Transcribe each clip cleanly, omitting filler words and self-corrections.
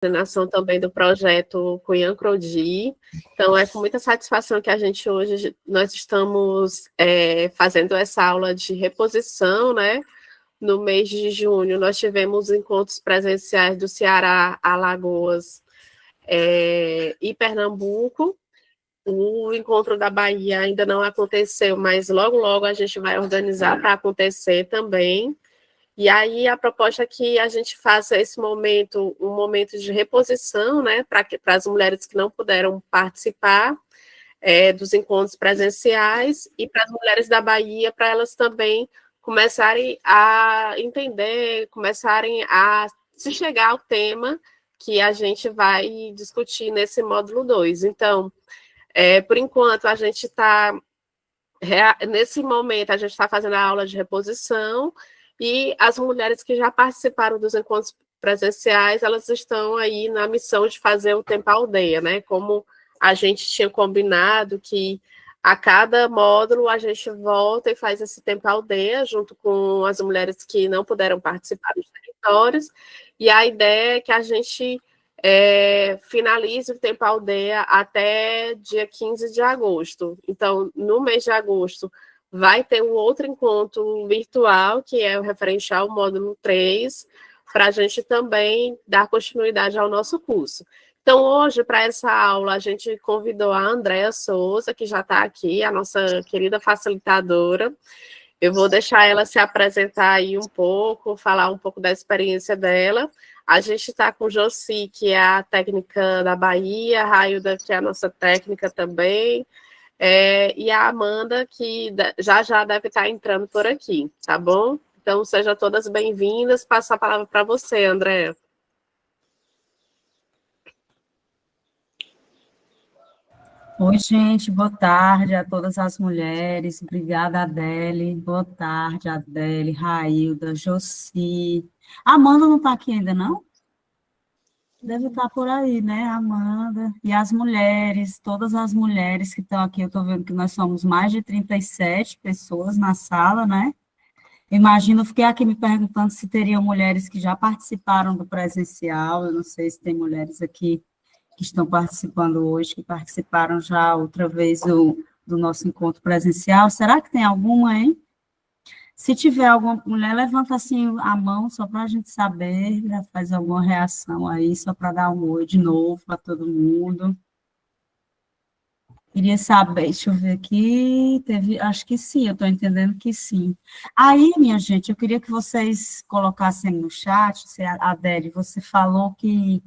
coordenação também do projeto Cunhã Crodi. Então, é com muita satisfação que a gente hoje, nós estamos fazendo essa aula de reposição, né? No mês de junho, nós tivemos encontros presenciais do Ceará, Alagoas e Pernambuco. O encontro da Bahia ainda não aconteceu, mas logo, logo a gente vai organizar para acontecer também. E aí a proposta é que a gente faça esse momento, um momento de reposição, né, para as mulheres que não puderam participar dos encontros presenciais e para as mulheres da Bahia, para elas também começarem a entender, começarem a se chegar ao tema que a gente vai discutir nesse módulo 2. Então, por enquanto, a gente está, nesse momento, a gente está fazendo a aula de reposição e as mulheres que já participaram dos encontros presenciais, elas estão aí na missão de fazer o Tempo Aldeia, né? Como a gente tinha combinado que a cada módulo a gente volta e faz esse Tempo Aldeia junto com as mulheres que não puderam participar dos territórios, e a ideia é que a gente finalize o Tempo Aldeia até dia 15 de agosto. Então, no mês de agosto, vai ter um outro encontro virtual, que é o referente ao módulo 3, para a gente também dar continuidade ao nosso curso. Então, hoje, para essa aula, a gente convidou a Andréa Souza, que já está aqui, a nossa querida facilitadora. Eu vou deixar ela se apresentar aí um pouco, falar um pouco da experiência dela. A gente está com Josi, que é a técnica da Bahia, a Railda, que é a nossa técnica também, e a Amanda, que já já deve estar entrando por aqui, tá bom? Então, sejam todas bem-vindas. Passo a palavra para você, Andréa. Oi, gente, boa tarde a todas as mulheres. Obrigada, Adele. Boa tarde, Adele, Railda, Josi. A Amanda não está aqui ainda, não? Deve estar por aí, né, Amanda? E as mulheres, todas as mulheres que estão aqui, eu estou vendo que nós somos mais de 37 pessoas na sala, né? Imagino, eu fiquei aqui me perguntando se teriam mulheres que já participaram do presencial, eu não sei se tem mulheres aqui que estão participando hoje, que participaram já outra vez do nosso encontro presencial. Será que tem alguma, hein? Se tiver alguma mulher, levanta assim a mão, só para a gente saber, já faz alguma reação aí, só para dar um oi de novo para todo mundo. Queria saber, deixa eu ver aqui, acho que sim, eu estou entendendo que sim. Aí, minha gente, eu queria que vocês colocassem no chat, Adele, você falou que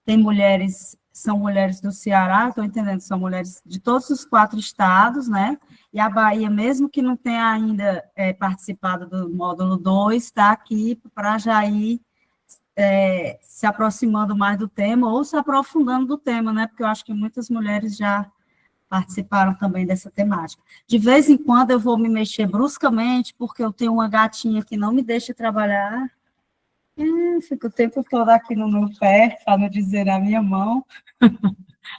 tem mulheres, são mulheres do Ceará, estou entendendo, são mulheres de todos os 4 estados, né? E a Bahia, mesmo que não tenha ainda participado do módulo 2, está aqui para já ir se aproximando mais do tema ou se aprofundando do tema, né? Porque eu acho que muitas mulheres já participaram também dessa temática. De vez em quando eu vou me mexer bruscamente, porque eu tenho uma gatinha que não me deixa trabalhar. Fico o tempo todo aqui no meu pé, para não dizer na minha mão.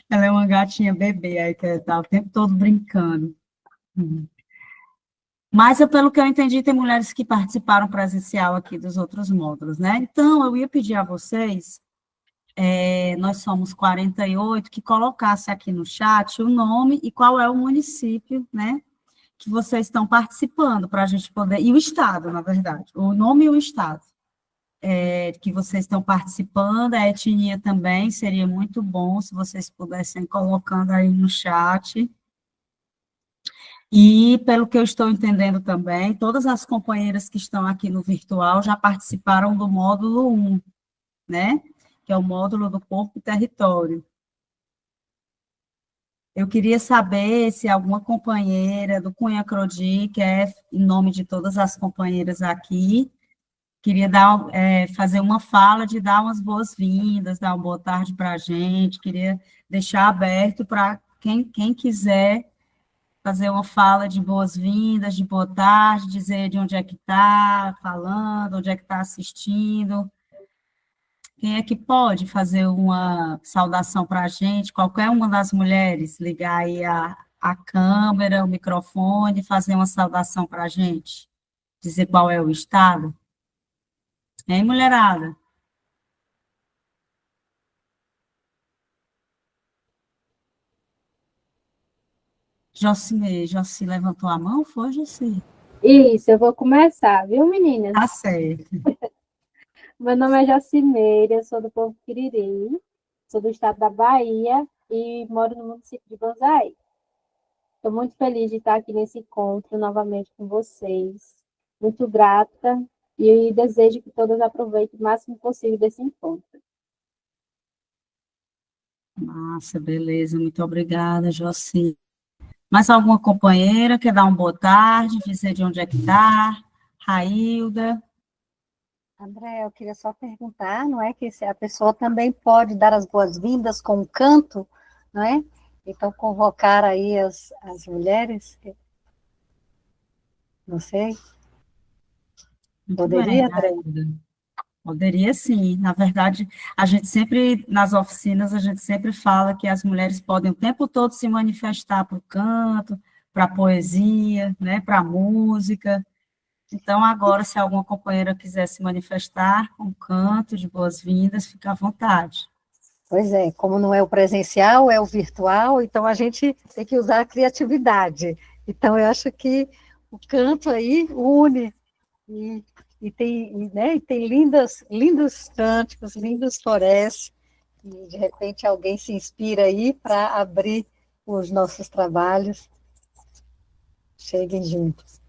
Ela é uma gatinha bebê, aí que está o tempo todo brincando. Mas, pelo que eu entendi, tem mulheres que participaram presencial aqui dos outros módulos, né? Então, eu ia pedir a vocês, nós somos 48, que colocasse aqui no chat o nome e qual é o município, né? Que vocês estão participando, para a gente poder... E o estado, na verdade. O nome e o estado. Que vocês estão participando, a etnia também, seria muito bom se vocês pudessem colocando aí no chat. E, pelo que eu estou entendendo também, todas as companheiras que estão aqui no virtual já participaram do módulo 1, né? Que é o módulo do Corpo e Território. Eu queria saber se alguma companheira do Cunha Crodi, que é em nome de todas as companheiras aqui, queria fazer uma fala de dar umas boas-vindas, dar uma boa tarde para a gente, queria deixar aberto para quem quiser fazer uma fala de boas-vindas, de boa tarde, dizer de onde é que está falando, onde é que está assistindo. Quem é que pode fazer uma saudação para a gente? Qualquer uma das mulheres, ligar aí a câmera, o microfone, fazer uma saudação para a gente, dizer qual é o estado. Hein, mulherada? Joci levantou a mão, foi, Joci? Isso, eu vou começar, viu, meninas? Tá certo. Meu nome é Jacimeira, eu sou do povo Piriri, sou do estado da Bahia e moro no município de Banzaí. Estou muito feliz de estar aqui nesse encontro novamente com vocês. Muito grata e desejo que todas aproveitem o máximo possível desse encontro. Massa, beleza, muito obrigada, Joci. Mais alguma companheira quer dar uma boa tarde, dizer de onde é que está? Railda. André, eu queria só perguntar, não é que se a pessoa também pode dar as boas-vindas com um canto, não é? Então, convocar aí as mulheres, não sei, Muito bem, poderia, André? Railda. Poderia sim. Na verdade, a gente sempre, nas oficinas, a gente sempre fala que as mulheres podem o tempo todo se manifestar para o canto, para a poesia, né, para a música. Então, agora, se alguma companheira quiser se manifestar com canto de boas-vindas, fica à vontade. Pois é, como não é o presencial, é o virtual, então a gente tem que usar a criatividade. Então, eu acho que o canto aí une e, e tem lindos cânticos, lindos floresce, e de repente alguém se inspira aí para abrir os nossos trabalhos. Cheguem juntos.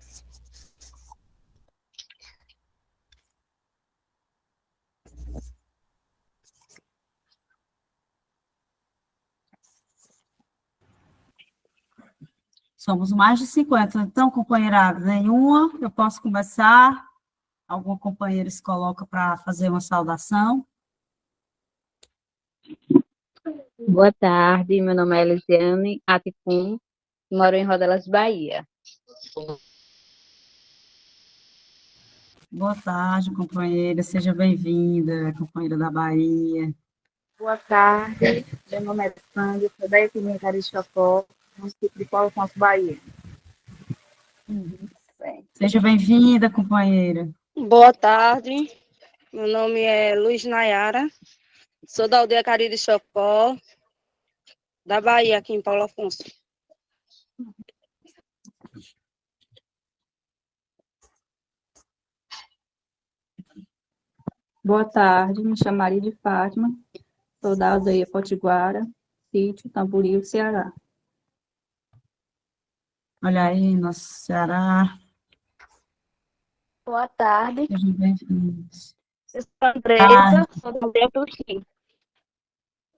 Somos mais de 50, então, companheirada, nenhuma, eu posso começar? Alguma companheira se coloca para fazer uma saudação? Boa tarde, meu nome é Elisiane Atipum, moro em Rodelas, Bahia. Boa tarde, companheira, seja bem-vinda, companheira da Bahia. Boa tarde, meu nome é Sandra, sou da Epimenta Carixocó, município de Paulo Afonso, Bahia. Seja bem-vinda, companheira. Boa tarde, meu nome é Luiz Nayara, sou da aldeia Cariri Chocó, da Bahia, aqui em Paulo Afonso. Boa tarde, me chamo Maria de Fátima, sou da aldeia Potiguara, sítio Tamboril, Ceará. Olha aí, nosso Ceará. Boa tarde, Sejam bem-vindos. eu sou a Andressa, sou da aldeia Tuxi,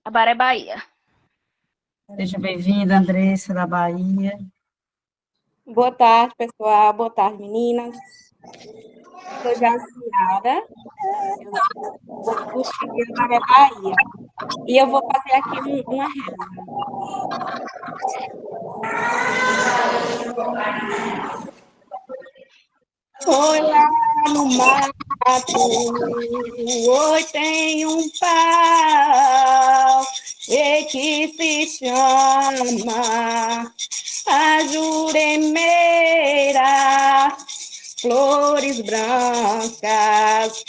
Abaré, Bahia. Seja bem-vinda, Andressa, da Bahia. Boa tarde, pessoal. Boa tarde, meninas. Sou Jaciara, eu sou do Chile, da Bahia. E eu vou fazer aqui uma reza. Foi lá no mato, oi, tem um pau, e que se chama a Juremeira, flores brancas,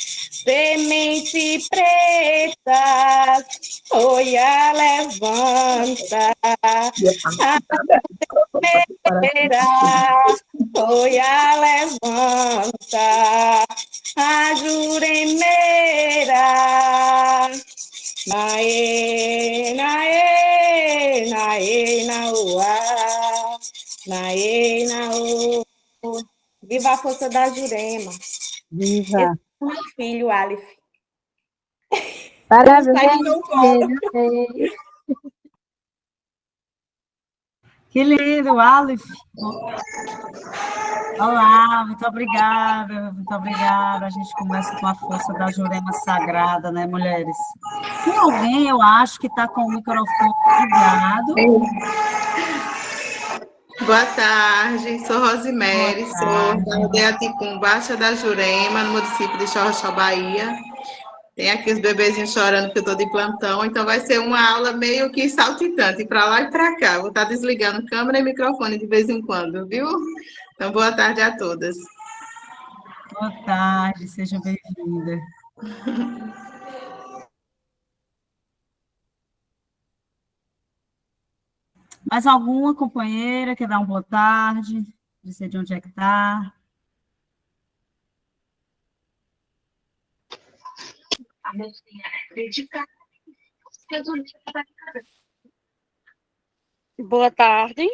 semente preta, oi, a levanta, a Juremeira, oi, a levanta, a Juremeira, naê, naê, naê, nauá, naê, naô. Viva a força da Jurema. Viva! Esse é o meu filho, Aleph. Parabéns, Que lindo, Aleph. Olá, muito obrigada, muito obrigada. A gente começa com a força da Jurema Sagrada, né, mulheres? Tem alguém, eu acho, que está com o microfone ligado. Boa tarde, sou Rosimere, sou da aldeia Tipum, Baixa da Jurema, no município de Xorroxó, Bahia. Tem aqui os bebezinhos chorando que eu estou de plantão, então vai ser uma aula meio que saltitante, para lá e para cá. Vou estar desligando câmera e microfone de vez em quando, viu? Então, boa tarde a todas. Boa tarde, seja bem-vinda. Mais alguma companheira quer dar uma boa tarde? Dizer de onde é que está? Boa tarde,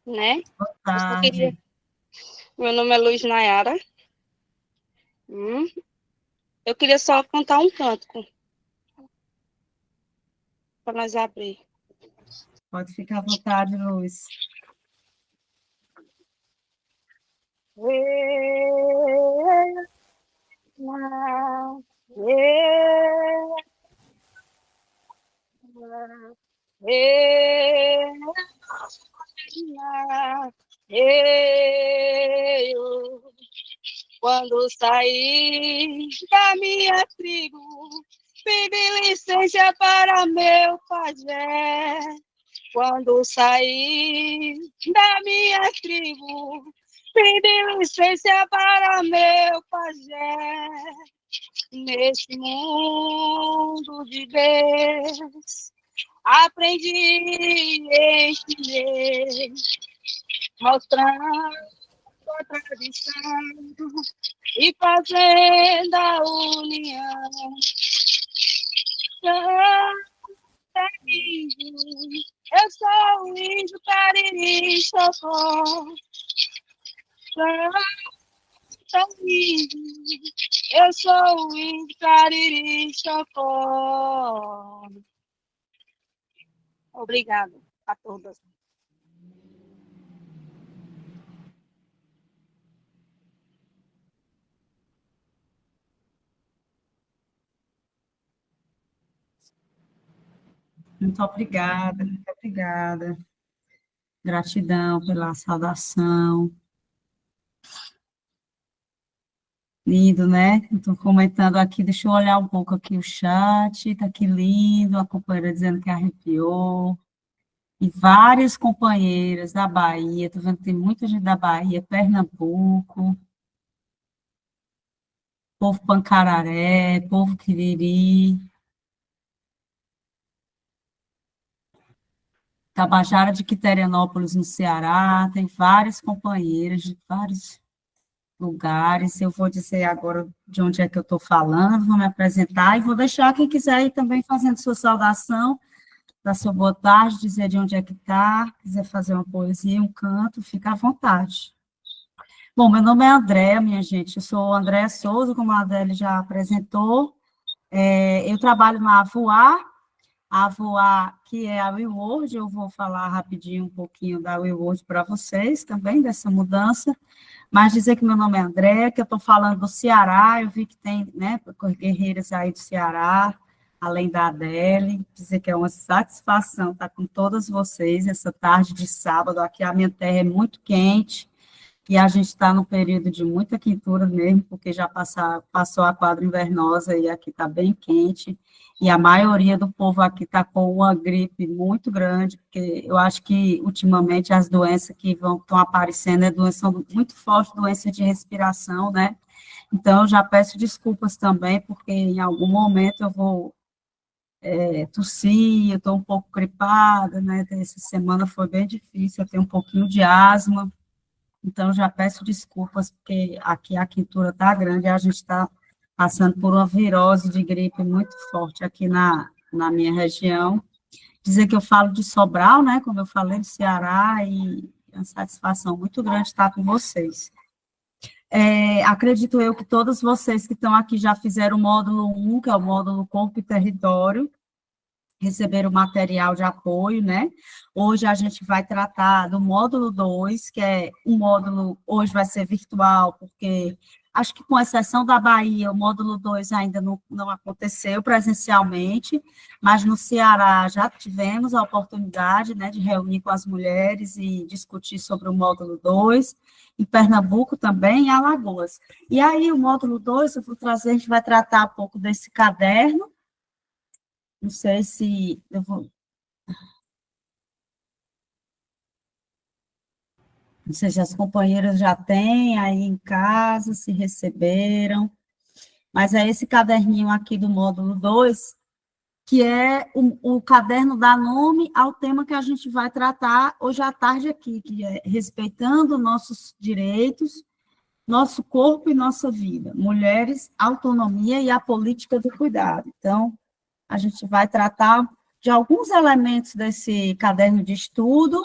né? Boa Eu só queria... tarde. Meu nome é Luiz Nayara. Eu queria só cantar um cântico para nós abrir. Pode ficar à vontade, Luiz. Quando saí da minha tribo, pedi licença para meu pajé. Quando saí da minha tribo, pedi licença para meu pajé. Neste mundo de Deus, aprendi este mostrando a tradição e fazendo a união. Eu sou o índio Cariri Chocó. Eu sou o índio Cariri Chocó. Obrigada a todas. Muito obrigada, muito obrigada. Gratidão pela saudação. Lindo, né? Estou comentando aqui, deixa eu olhar um pouco aqui o chat, está aqui lindo, a companheira dizendo que arrepiou. E várias companheiras da Bahia, estou vendo que tem muita gente da Bahia, Pernambuco, povo Pancararé, povo Quiriri, Tabajara de Quiterianópolis, no Ceará, tem várias companheiras de vários lugares. Eu vou dizer agora de onde é que eu estou falando, vou me apresentar e vou deixar quem quiser ir também fazendo sua saudação, dar sua boa tarde, dizer de onde é que está, quiser fazer uma poesia, um canto, fica à vontade. Bom, meu nome é Andréa, minha gente, eu sou Andréa Souza, como a Adélia já apresentou, eu trabalho na Avoar, que é a WeWorld, eu vou falar rapidinho um pouquinho da WeWorld para vocês também, dessa mudança, mas dizer que meu nome é Andréa, que eu estou falando do Ceará, eu vi que tem, né, guerreiras aí do Ceará, além da Adele, dizer que é uma satisfação estar com todas vocês essa tarde de sábado, aqui a minha terra é muito quente, e a gente está num período de muita quentura mesmo, porque já passou a quadra invernosa e aqui está bem quente, e a maioria do povo aqui está com uma gripe muito grande, porque eu acho que, ultimamente, as doenças que estão aparecendo são muito fortes, doenças de respiração, né? Então, eu já peço desculpas também, porque em algum momento eu vou tossir, eu estou um pouco gripada, né? Essa semana foi bem difícil, eu tenho um pouquinho de asma, então já peço desculpas, porque aqui a quentura está grande, e a gente está passando por uma virose de gripe muito forte aqui na minha região. Dizer que eu falo de Sobral, né, como eu falei, do Ceará, e é uma satisfação muito grande estar com vocês. Acredito eu que todos vocês que estão aqui já fizeram o módulo 1, que é o módulo Corpo e Território, receberam material de apoio, né? Hoje a gente vai tratar do módulo 2, que é um módulo, hoje vai ser virtual, porque acho que com exceção da Bahia, o módulo 2 ainda não aconteceu presencialmente, mas no Ceará já tivemos a oportunidade, né, de reunir com as mulheres e discutir sobre o módulo 2, em Pernambuco também, em Alagoas. E aí o módulo 2, eu vou trazer, a gente vai tratar um pouco desse caderno. Não sei se eu vou... Não sei se as companheiras já têm aí em casa, se receberam. Mas é esse caderninho aqui do módulo 2, que é o caderno dá nome ao tema que a gente vai tratar hoje à tarde aqui, que é respeitando nossos direitos, nosso corpo e nossa vida, mulheres, autonomia e a política do cuidado. Então, a gente vai tratar de alguns elementos desse caderno de estudo,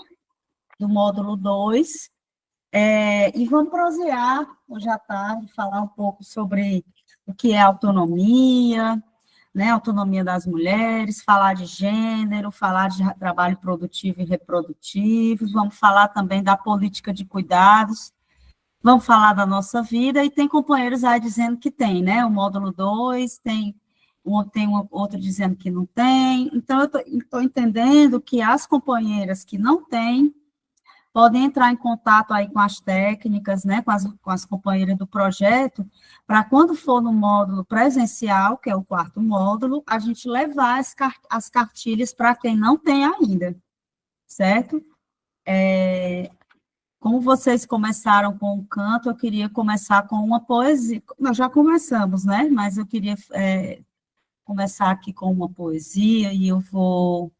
do módulo 2, e vamos prosear hoje à tarde, falar um pouco sobre o que é autonomia, né, autonomia das mulheres, falar de gênero, falar de trabalho produtivo e reprodutivo, vamos falar também da política de cuidados, vamos falar da nossa vida, e tem companheiros aí dizendo que tem, né, o módulo 2, tem outro dizendo que não tem, então eu estou entendendo que as companheiras que não têm, podem entrar em contato aí com as técnicas, né, com as companheiras do projeto, para quando for no módulo presencial, que é o 4º módulo, a gente levar as cartilhas para quem não tem ainda, certo? Como vocês começaram com o canto, eu queria começar com uma poesia. Nós já começamos, né? Mas eu queria começar aqui com uma poesia, e eu vou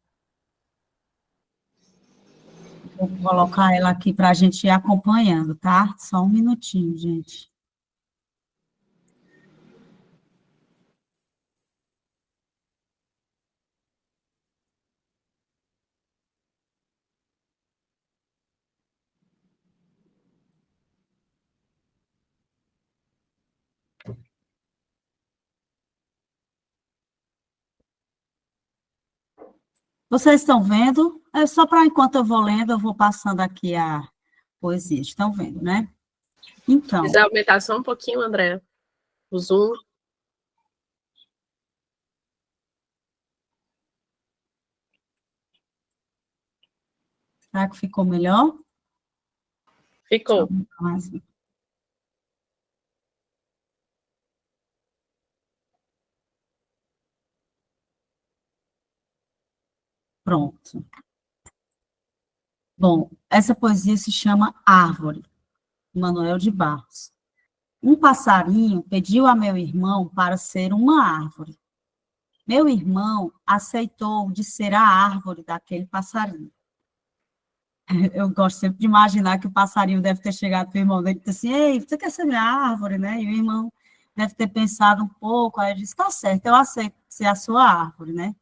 colocar ela aqui para a gente ir acompanhando, tá? Só um minutinho, gente. Vocês estão vendo? É só para enquanto eu vou lendo, eu vou passando aqui a poesia. Estão vendo, né? Então. Se quiser aumentar só um pouquinho, André, o zoom. Será que ficou melhor? Ficou. Pronto. Bom, essa poesia se chama Árvore, Manuel de Barros. Um passarinho pediu a meu irmão para ser uma árvore. Meu irmão aceitou de ser a árvore daquele passarinho. Eu gosto sempre de imaginar que o passarinho deve ter chegado para o irmão dele e disse assim, ei, você quer ser minha árvore, né? E o irmão deve ter pensado um pouco, aí ele disse, tá certo, eu aceito ser a sua árvore, né?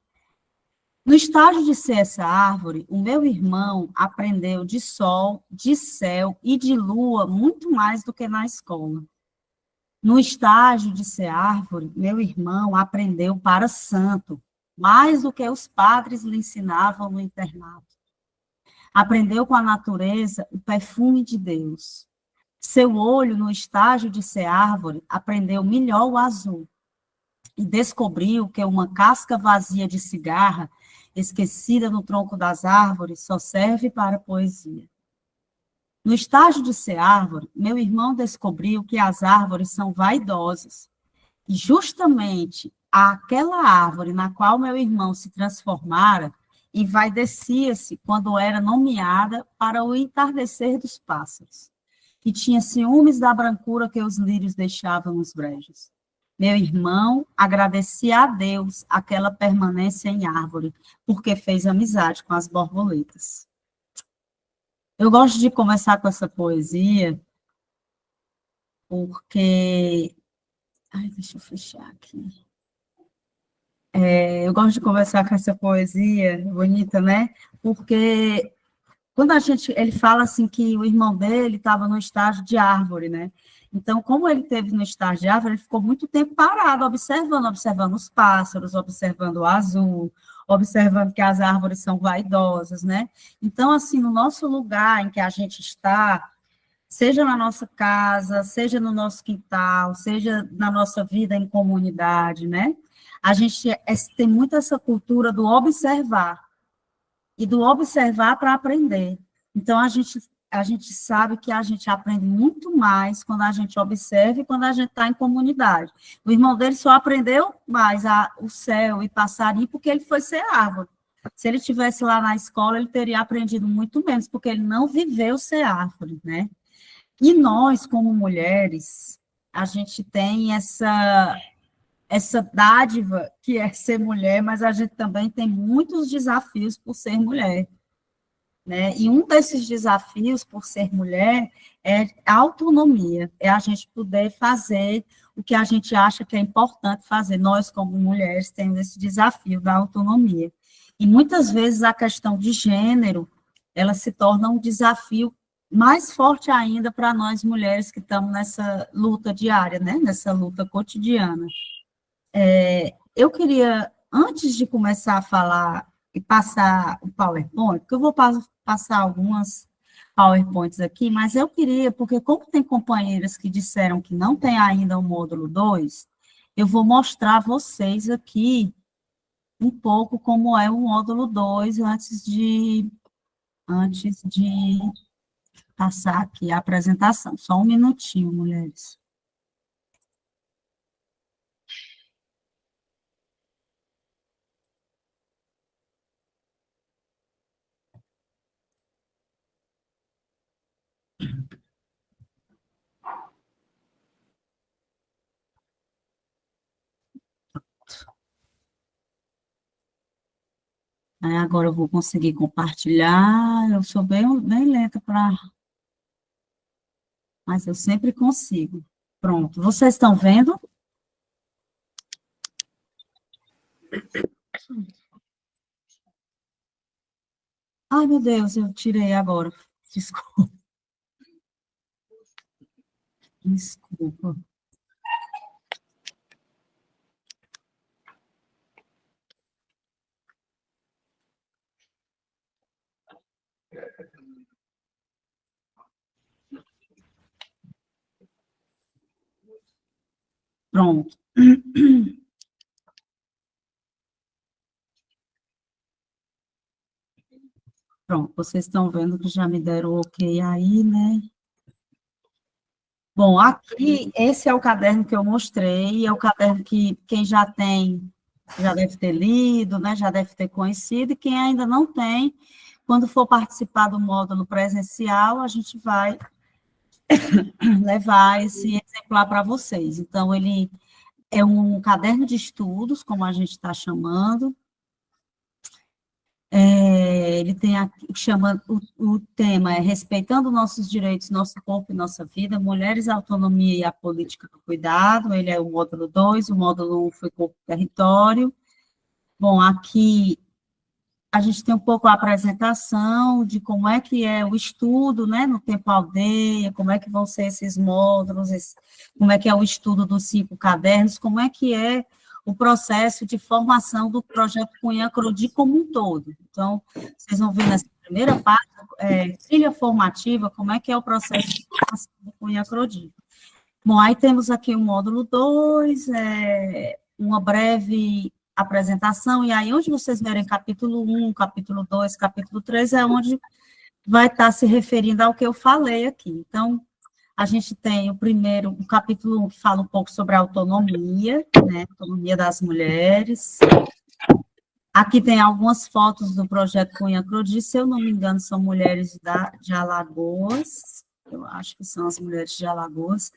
No estágio de ser essa árvore, o meu irmão aprendeu de sol, de céu e de lua muito mais do que na escola. No estágio de ser árvore, meu irmão aprendeu para santo, mais do que os padres lhe ensinavam no internato. Aprendeu com a natureza o perfume de Deus. Seu olho, no estágio de ser árvore, aprendeu melhor o azul. E descobriu que uma casca vazia de cigarra, esquecida no tronco das árvores, só serve para poesia. No estágio de ser árvore, meu irmão descobriu que as árvores são vaidosas. E justamente aquela árvore na qual meu irmão se transformara, envaidecia-se quando era nomeada para o entardecer dos pássaros, e tinha ciúmes da brancura que os lírios deixavam nos brejos. Meu irmão agradecia a Deus aquela permanência em árvore, porque fez amizade com as borboletas. Eu gosto de começar com essa poesia, porque... Ai, deixa eu fechar aqui. Eu gosto de conversar com essa poesia bonita, né? Porque quando ele fala assim que o irmão dele estava no estágio de árvore, né? Então, como ele teve no estágio de árvore, ele ficou muito tempo parado, observando os pássaros, observando o azul, observando que as árvores são vaidosas, né? Então, assim, no nosso lugar em que a gente está, seja na nossa casa, seja no nosso quintal, seja na nossa vida em comunidade, né? A gente tem muito essa cultura do observar, e do observar para aprender. Então, a gente sabe que a gente aprende muito mais quando a gente observa e quando a gente está em comunidade. O irmão dele só aprendeu mais o céu e passarinho porque ele foi ser árvore. Se ele estivesse lá na escola, ele teria aprendido muito menos, porque ele não viveu ser árvore, né? E nós, como mulheres, a gente tem essa dádiva que é ser mulher, mas a gente também tem muitos desafios por ser mulher, né? E um desses desafios por ser mulher é a autonomia, é a gente poder fazer o que a gente acha que é importante fazer. Nós, como mulheres, temos esse desafio da autonomia. E muitas vezes a questão de gênero, ela se torna um desafio mais forte ainda para nós mulheres que estamos nessa luta diária, né? Nessa luta cotidiana. Eu queria, antes de começar a falar e passar o PowerPoint, porque eu vou passar algumas PowerPoints aqui, mas eu queria, porque como tem companheiras que disseram que não tem ainda o módulo 2, eu vou mostrar a vocês aqui um pouco como é o módulo 2 antes de passar aqui a apresentação. Só um minutinho, mulheres. Aí agora eu vou conseguir compartilhar. Eu sou bem lenta para... Mas eu sempre consigo. Pronto. Vocês estão vendo? Ai, meu Deus, eu tirei agora. Desculpa. Desculpa. Pronto. Pronto, vocês estão vendo que já me deram o ok aí, né? Bom, aqui, esse é o caderno que eu mostrei, é o caderno que quem já tem, já deve ter lido, né? Já deve ter conhecido, e quem ainda não tem, quando for participar do módulo presencial, a gente vai levar esse exemplar para vocês. Então, ele é um caderno de estudos, como a gente está chamando. Ele tem o tema é Respeitando Nossos Direitos, Nosso Corpo e Nossa Vida, Mulheres, Autonomia e a Política do Cuidado. Ele é o módulo 2, o módulo 1 foi Corpo e Território. Bom, aqui a gente tem um pouco a apresentação de como é que é o estudo, né, no Tempo Aldeia, como é que vão ser esses módulos, como é que é o estudo dos 5 cadernos, como é que é o processo de formação do projeto Cunha Crodi como um todo. Então, vocês vão ver nessa primeira parte, trilha formativa, como é que é o processo de formação do Cunha Crodi. Bom, aí temos aqui o módulo 2, uma breve apresentação, e aí onde vocês verem capítulo 1, capítulo 2, capítulo 3, é onde vai estar se referindo ao que eu falei aqui. Então, a gente tem o capítulo 1, que fala um pouco sobre a autonomia, né, autonomia das mulheres. Aqui tem algumas fotos do projeto Cunha Crodi, se eu não me engano, são mulheres de Alagoas, eu acho que são as mulheres de Alagoas.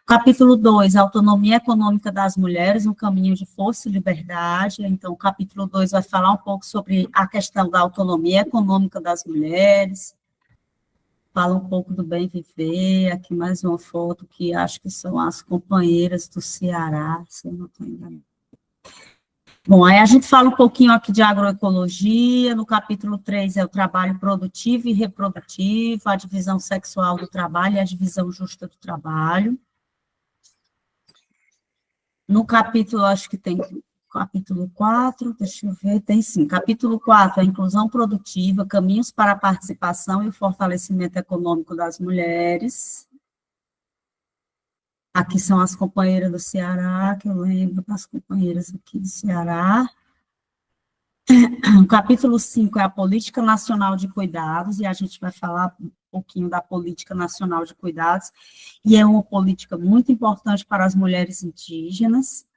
Capítulo 2, Autonomia Econômica das Mulheres, um caminho de força e liberdade. Então, o capítulo 2 vai falar um pouco sobre a questão da autonomia econômica das mulheres, fala um pouco do bem viver. Aqui mais uma foto que acho que são as companheiras do Ceará, se eu não estou enganada. Bom, aí a gente fala um pouquinho aqui de agroecologia. No capítulo 3 é o trabalho produtivo e reprodutivo, a divisão sexual do trabalho e a divisão justa do trabalho. No capítulo, acho que tem capítulo 4, deixa eu ver, tem sim. Capítulo 4, a inclusão produtiva, caminhos para a participação e o fortalecimento econômico das mulheres. Aqui são as companheiras do Ceará, que eu lembro das companheiras aqui do Ceará. O capítulo 5 é a Política Nacional de Cuidados, e a gente vai falar um pouquinho da Política Nacional de Cuidados, e é uma política muito importante para as mulheres indígenas.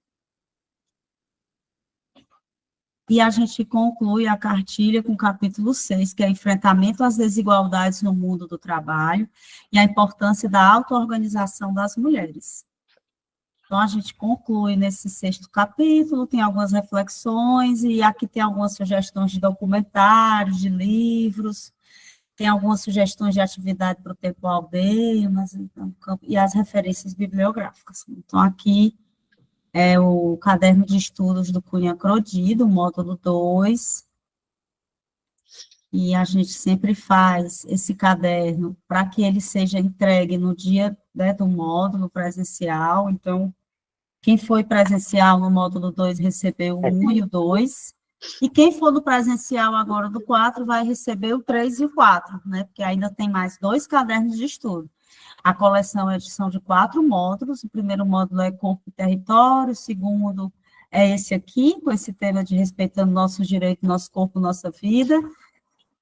E a gente conclui a cartilha com o capítulo 6, que é enfrentamento às desigualdades no mundo do trabalho e a importância da auto-organização das mulheres. Então, a gente conclui nesse 6º capítulo, tem algumas reflexões, e aqui tem algumas sugestões de documentários, de livros, tem algumas sugestões de atividade para o tempo aldeia, então, e as referências bibliográficas. Então, aqui é o caderno de estudos do Cunha Crodi, do módulo 2, e a gente sempre faz esse caderno para que ele seja entregue no dia, né, do módulo presencial. Então, quem foi presencial no módulo 2 recebeu o 1 e o 2, e quem for no presencial agora do 4 vai receber o 3 e o 4, né, porque ainda tem mais 2 cadernos de estudo. A coleção é edição de 4 módulos, o primeiro módulo é Corpo e Território, o segundo é esse aqui, com esse tema de respeitando nossos direitos, nosso corpo, nossa vida.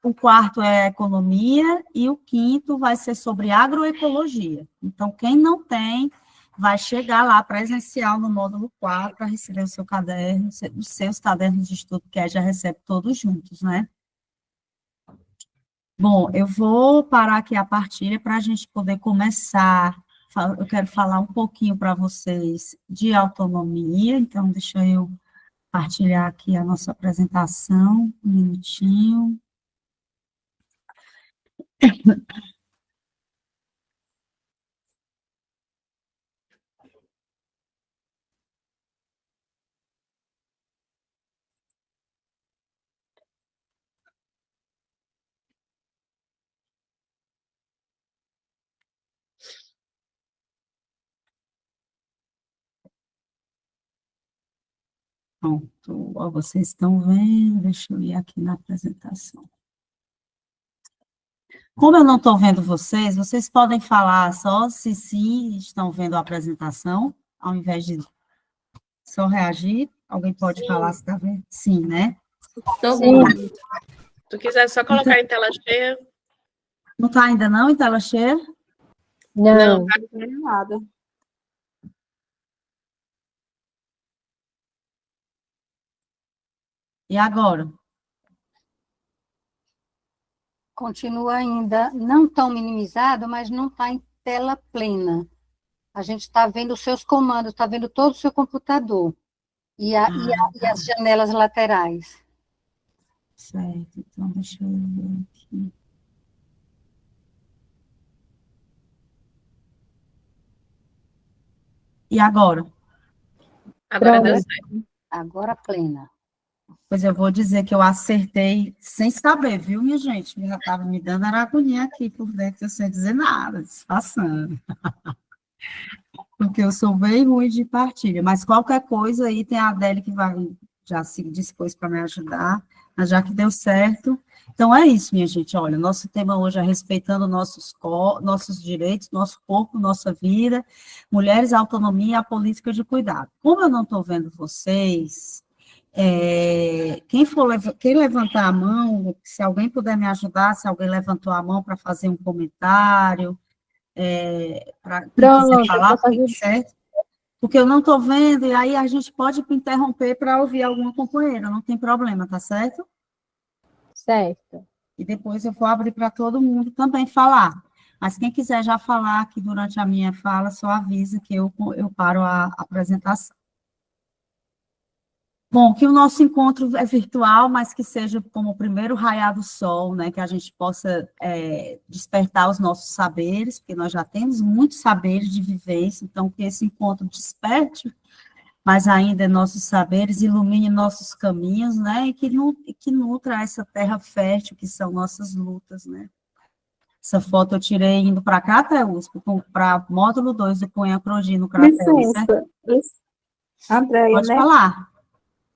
O 4º é Economia, e o 5º vai ser sobre agroecologia. Então, quem não tem, vai chegar lá presencial no módulo 4 para receber o seu caderno, os seus cadernos de estudo, que aí já recebe todos juntos, né? Bom, eu vou parar aqui a partilha para a gente poder começar. Eu quero falar um pouquinho para vocês de autonomia, então deixa eu partilhar aqui a nossa apresentação, um minutinho. Pronto, ó, vocês estão vendo, deixa eu ir aqui na apresentação. Como eu não estou vendo vocês, vocês podem falar só se sim estão vendo a apresentação, ao invés de só reagir. Alguém pode falar se está vendo? Sim, né? Sim. Se tu quiser só colocar em tela cheia. Não está ainda não em tela cheia? Não, Tá vendo nada. E agora? Continua ainda não tão minimizado, mas não está em tela plena. A gente está vendo os seus comandos, está vendo todo o seu computador e as janelas laterais. Certo, então deixa eu ver aqui. E agora? Agora deu certo. Agora plena. Pois eu vou dizer que eu acertei sem saber, viu, minha gente? Já estava me dando aragonia aqui por dentro, sem dizer nada, disfarçando. Porque eu sou bem ruim de partilha, mas qualquer coisa aí tem a Adélia que vai já se dispôs para me ajudar, mas já que deu certo. Então é isso, minha gente, olha, nosso tema hoje é respeitando nossos direitos, nosso corpo, nossa vida, mulheres, autonomia e a política de cuidado. Como eu não estou vendo vocês, quem levantar a mão, se alguém puder me ajudar, se alguém levantou a mão para fazer um comentário, para quiser falar, certo? Porque eu não estou vendo, e aí a gente pode interromper para ouvir alguma companheira, não tem problema, tá certo? Certo. E depois eu vou abrir para todo mundo também falar. Mas quem quiser já falar aqui durante a minha fala, só avisa que eu paro a apresentação. Bom, que o nosso encontro é virtual, mas que seja como o primeiro raiar do sol, né, que a gente possa despertar os nossos saberes, porque nós já temos muitos saberes de vivência, então que esse encontro desperte, mas ainda nossos saberes, ilumine nossos caminhos, né, e que nutra essa terra fértil que são nossas lutas, né. Essa foto eu tirei indo para Crateús, para módulo 2 do Cunha Crodi no Crateús, certo? Andréia, Pode né? falar.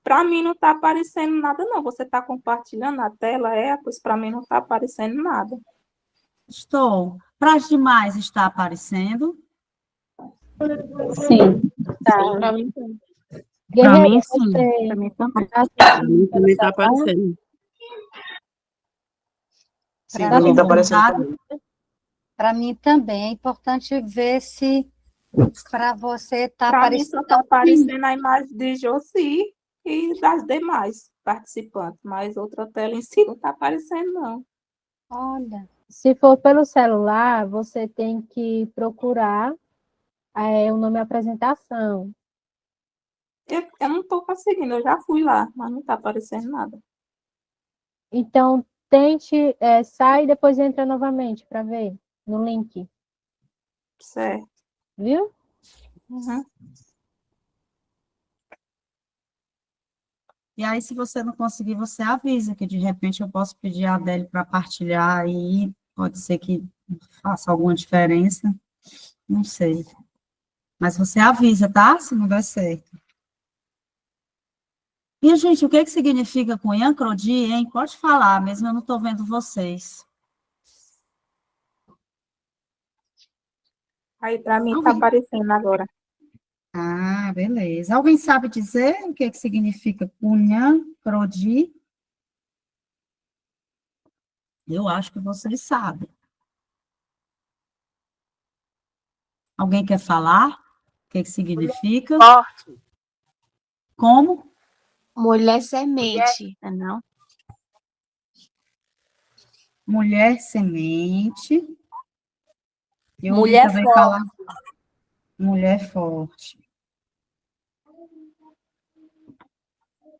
Para mim não está aparecendo nada, não. Você está compartilhando a tela? Pois para mim não está aparecendo nada. Estou. Para as demais está aparecendo? Sim. Tá. Para mim, sim. Para mim, sim. Para mim também. Para mim também está aparecendo. Para mim está aparecendo. Para mim também. É importante ver se para você está Para mim aparecendo. só está aparecendo a imagem de Josi e das demais participantes, mas outra tela em si não está aparecendo, não. Olha. Se for pelo celular, você tem que procurar o nome é apresentação. Eu não estou conseguindo, eu já fui lá, mas não está aparecendo nada. Então, tente, sai e depois entra novamente para ver no link, Certo. viu? Uhum. E aí, se você não conseguir, você avisa, que de repente eu posso pedir a Adele para partilhar aí, pode ser que faça alguma diferença, não sei. Mas você avisa, tá? Se não der certo. Minha gente, o que que significa Cunhã Crodi, hein? Pode falar, mesmo eu não estou vendo vocês. Aí, para mim, está aparecendo agora. Ah, beleza. Alguém sabe dizer o que que significa Cunhã Crodi? Eu acho que vocês sabem. Alguém quer falar? O que que significa? Forte. Como? Mulher semente, não? Mulher semente. Eu ouvi Mulher também forte. falar mulher forte.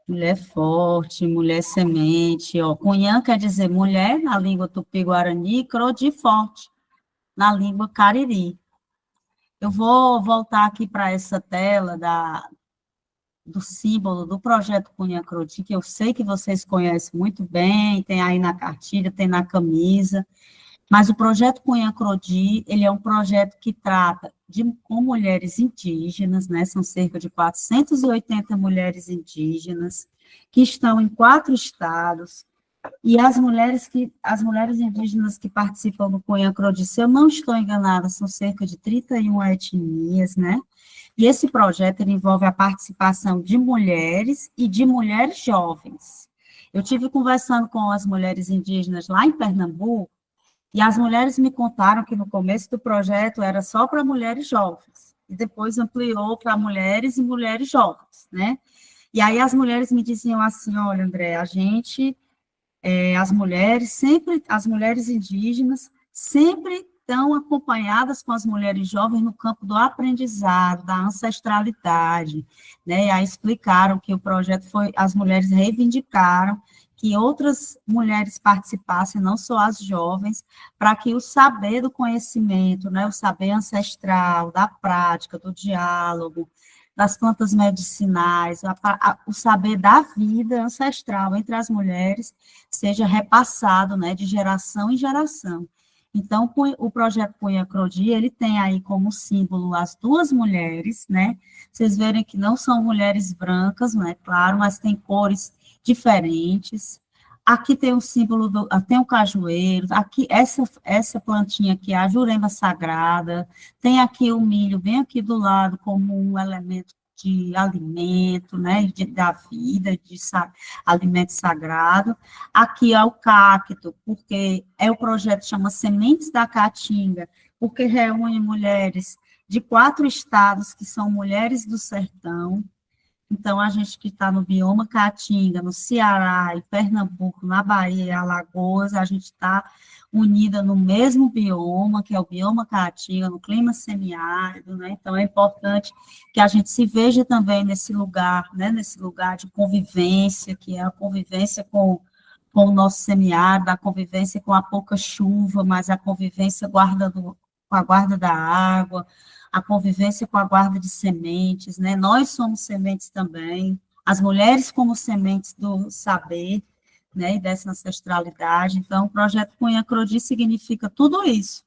Mulher forte, mulher semente. Ó, Cunhã quer dizer mulher na língua tupi-guarani, Crodi forte na língua cariri. Eu vou voltar aqui para essa tela do símbolo do projeto Cunhã Crodi, que eu sei que vocês conhecem muito bem, tem aí na cartilha, tem na camisa. Mas o projeto Cunhã Crodi, ele é um projeto que trata com mulheres indígenas, né? São cerca de 480 mulheres indígenas que estão em 4 estados, e as mulheres indígenas que participam do Cunhã Crodi, se eu não estou enganada, são cerca de 31 etnias, né? E esse projeto ele envolve a participação de mulheres e de mulheres jovens. Eu tive conversando com as mulheres indígenas lá em Pernambuco, e as mulheres me contaram que no começo do projeto era só para mulheres jovens, e depois ampliou para mulheres e mulheres jovens, né? E aí as mulheres me diziam assim, olha, André, as mulheres indígenas sempre estão acompanhadas com as mulheres jovens no campo do aprendizado, da ancestralidade, né? E aí explicaram que o projeto as mulheres reivindicaram que outras mulheres participassem, não só as jovens, para que o saber do conhecimento, né, o saber ancestral, da prática, do diálogo, das plantas medicinais, o saber da vida ancestral entre as mulheres seja repassado, né, de geração em geração. Então, o projeto Cunhã Crodi, ele tem aí como símbolo as 2 mulheres, né? Vocês verem que não são mulheres brancas, né? Claro, mas tem cores diferentes. Aqui tem o símbolo tem o cajueiro, aqui essa plantinha aqui é a jurema sagrada, tem aqui o milho bem aqui do lado como um elemento de alimento, né, da vida, alimento sagrado. Aqui é o cacto, porque o projeto chama Sementes da Caatinga, porque reúne mulheres de 4 estados, que são mulheres do sertão. Então, a gente que está no bioma Caatinga, no Ceará, em Pernambuco, na Bahia e Alagoas, a gente está unida no mesmo bioma, que é o bioma Caatinga, no clima semiárido, né? Então, é importante que a gente se veja também nesse lugar, né? Nesse lugar de convivência, que é a convivência com o nosso semiárido, a convivência com a pouca chuva, mas a convivência com a guarda da água, a convivência com a guarda de sementes, né? Nós somos sementes também, as mulheres como sementes do saber, né? E dessa ancestralidade. Então, o projeto Cunhã Crodi significa tudo isso.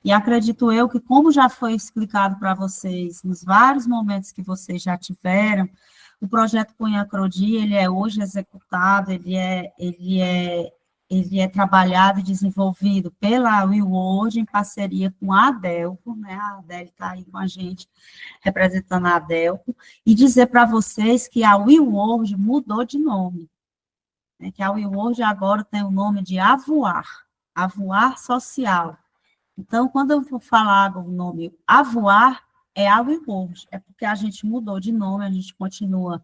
E acredito eu que, como já foi explicado para vocês, nos vários momentos que vocês já tiveram, o projeto Cunhã Crodi, ele é hoje executado, ele é trabalhado e desenvolvido pela WeWorld em parceria com a Adelco, né? A Adele está aí com a gente, representando a Adelco, e dizer para vocês que a WeWorld mudou de nome, né? Que a WeWorld agora tem o nome de Avoar Social. Então, quando eu vou falar o nome Avoar, é a WeWorld, é porque a gente mudou de nome, a gente continua